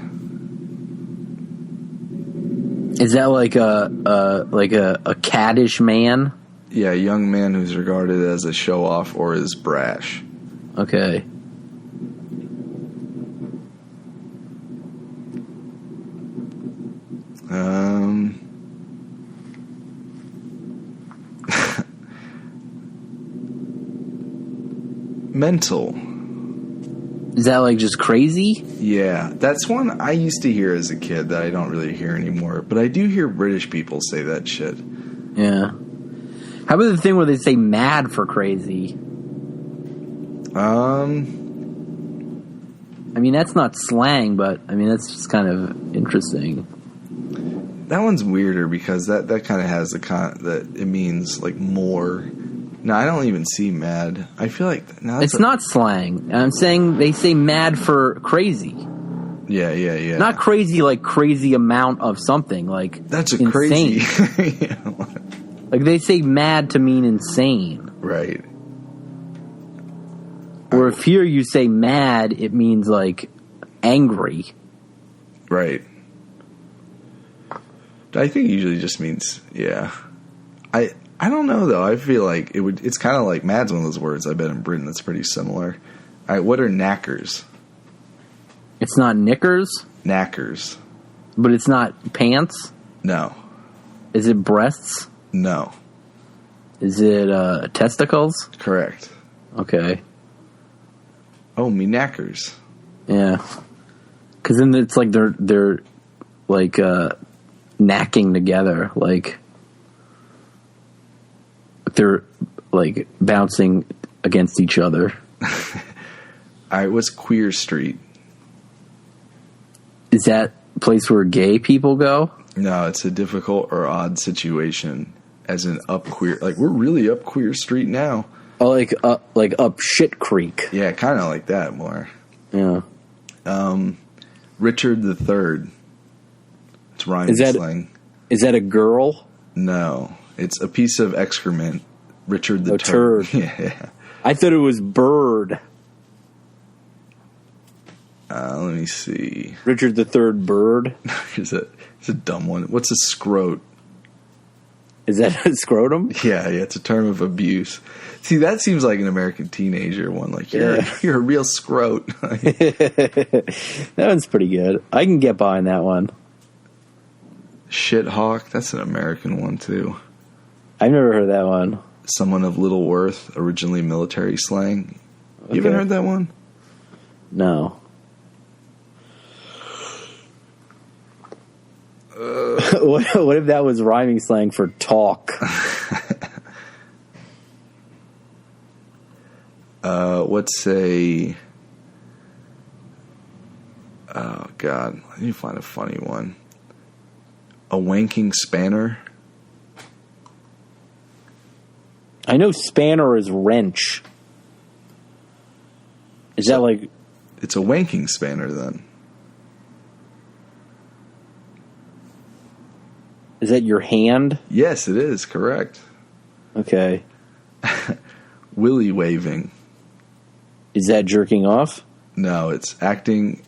Is that like a caddish man? Yeah, a young man who's regarded as a show-off or as brash. Okay. Mental. Is that like just crazy? Yeah, that's one I used to hear as a kid that I don't really hear anymore. But I do hear British people say that shit. Yeah. How about the thing where they say mad for crazy? I mean, that's not slang, but I mean, that's just kind of interesting. That one's weirder because that kind of has that it means like more. No, I don't even see mad. I feel like it's not slang. I'm saying they say mad for crazy. Yeah. Not crazy like crazy amount of something. Like that's a insane. crazy. Like they say mad to mean insane. Right. Or if here you say mad, it means like angry. Right. I think it usually just means I don't know though. I feel like it's kind of like mad's one of those words. I bet in Britain that's pretty similar. All right, what are knackers? It's not knickers? Knackers. But it's not pants? No. Is it breasts? No. Is it testicles? Correct. Okay. Oh, me knackers. Yeah. Because then it's like they're like knacking together, like they're like bouncing against each other. All right, what's Queer Street? Is that a place where gay people go? No, it's a difficult or odd situation, as in up queer. Like we're really up Queer Street now. Oh, like up shit creek. Yeah, kind of like that more. Yeah. Richard the Third. It's rhyming slang. Is that a girl? No, it's a piece of excrement. Richard the Turd. Yeah. I thought it was bird. Let me see. Richard the Third bird. It's a dumb one. What's a scrote? Is that a scrotum? Yeah, it's a term of abuse. See, that seems like an American teenager one. Like, you're a real scrote. That one's pretty good. I can get behind that one. Shithawk, that's an American one, too. I've never heard that one. Someone of little worth, originally military slang. You haven't heard that one? No. What if that was rhyming slang for talk? What's a... Oh, God. I need to find a funny one. A wanking spanner? I know spanner is wrench. Is that like... It's a wanking spanner, then. Is that your hand? Yes, it is. Correct. Okay. Willy waving. Is that jerking off? No, it's acting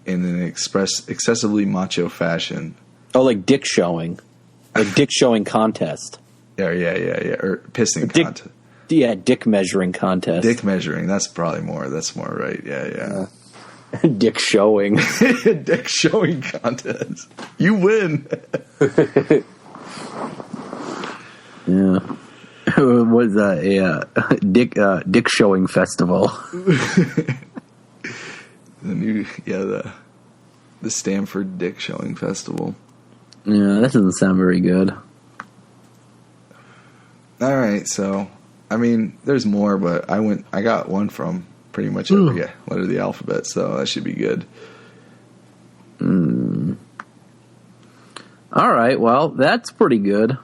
in an excessively macho fashion. Oh, like dick showing. Like dick showing contest. Yeah. Or pissing contest. Yeah, dick measuring contest. Dick measuring. That's probably more. That's more right. Yeah. Dick showing. Dick showing contest. You win. Yeah. Was a dick showing festival. The Stanford Dick Showing Festival. Yeah, that doesn't sound very good. All right, so I mean, there's more, but I got one from pretty much every letter of the alphabet, so that should be good. All right, well, that's pretty good.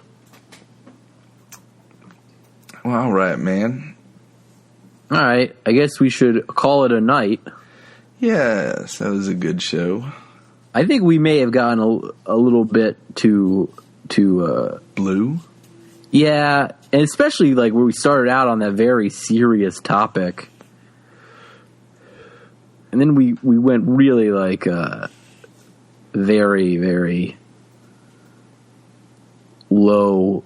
Well, all right, man. All right, I guess we should call it a night. Yes, that was a good show. I think we may have gotten a little bit too blue. Yeah, and especially like where we started out on that very serious topic, and then we went really like very, very low,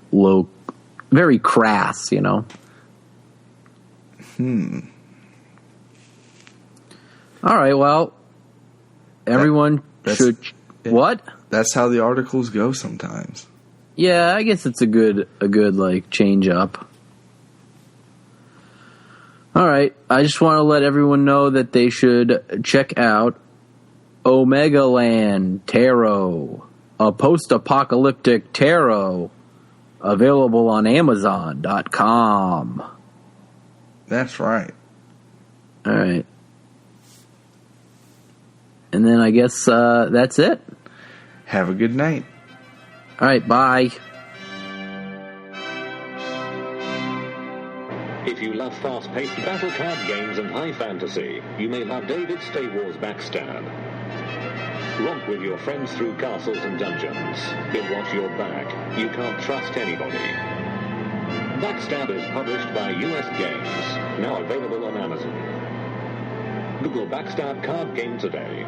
very crass, you know. All right, well, everyone should... What? That's how the articles go sometimes. Yeah, I guess it's a good like change up. All right, I just want to let everyone know that they should check out Omega Land Tarot, a post-apocalyptic tarot available on Amazon.com. That's right. All right. And then I guess that's it. Have a good night. All right, bye. If you love fast-paced battle card games and high fantasy, you may love David's Stay Wars Backstab. Romp with your friends through castles and dungeons. He'll watch your back. You can't trust anybody. Backstab is published by US Games, now available on Amazon. Google Backstab card game today.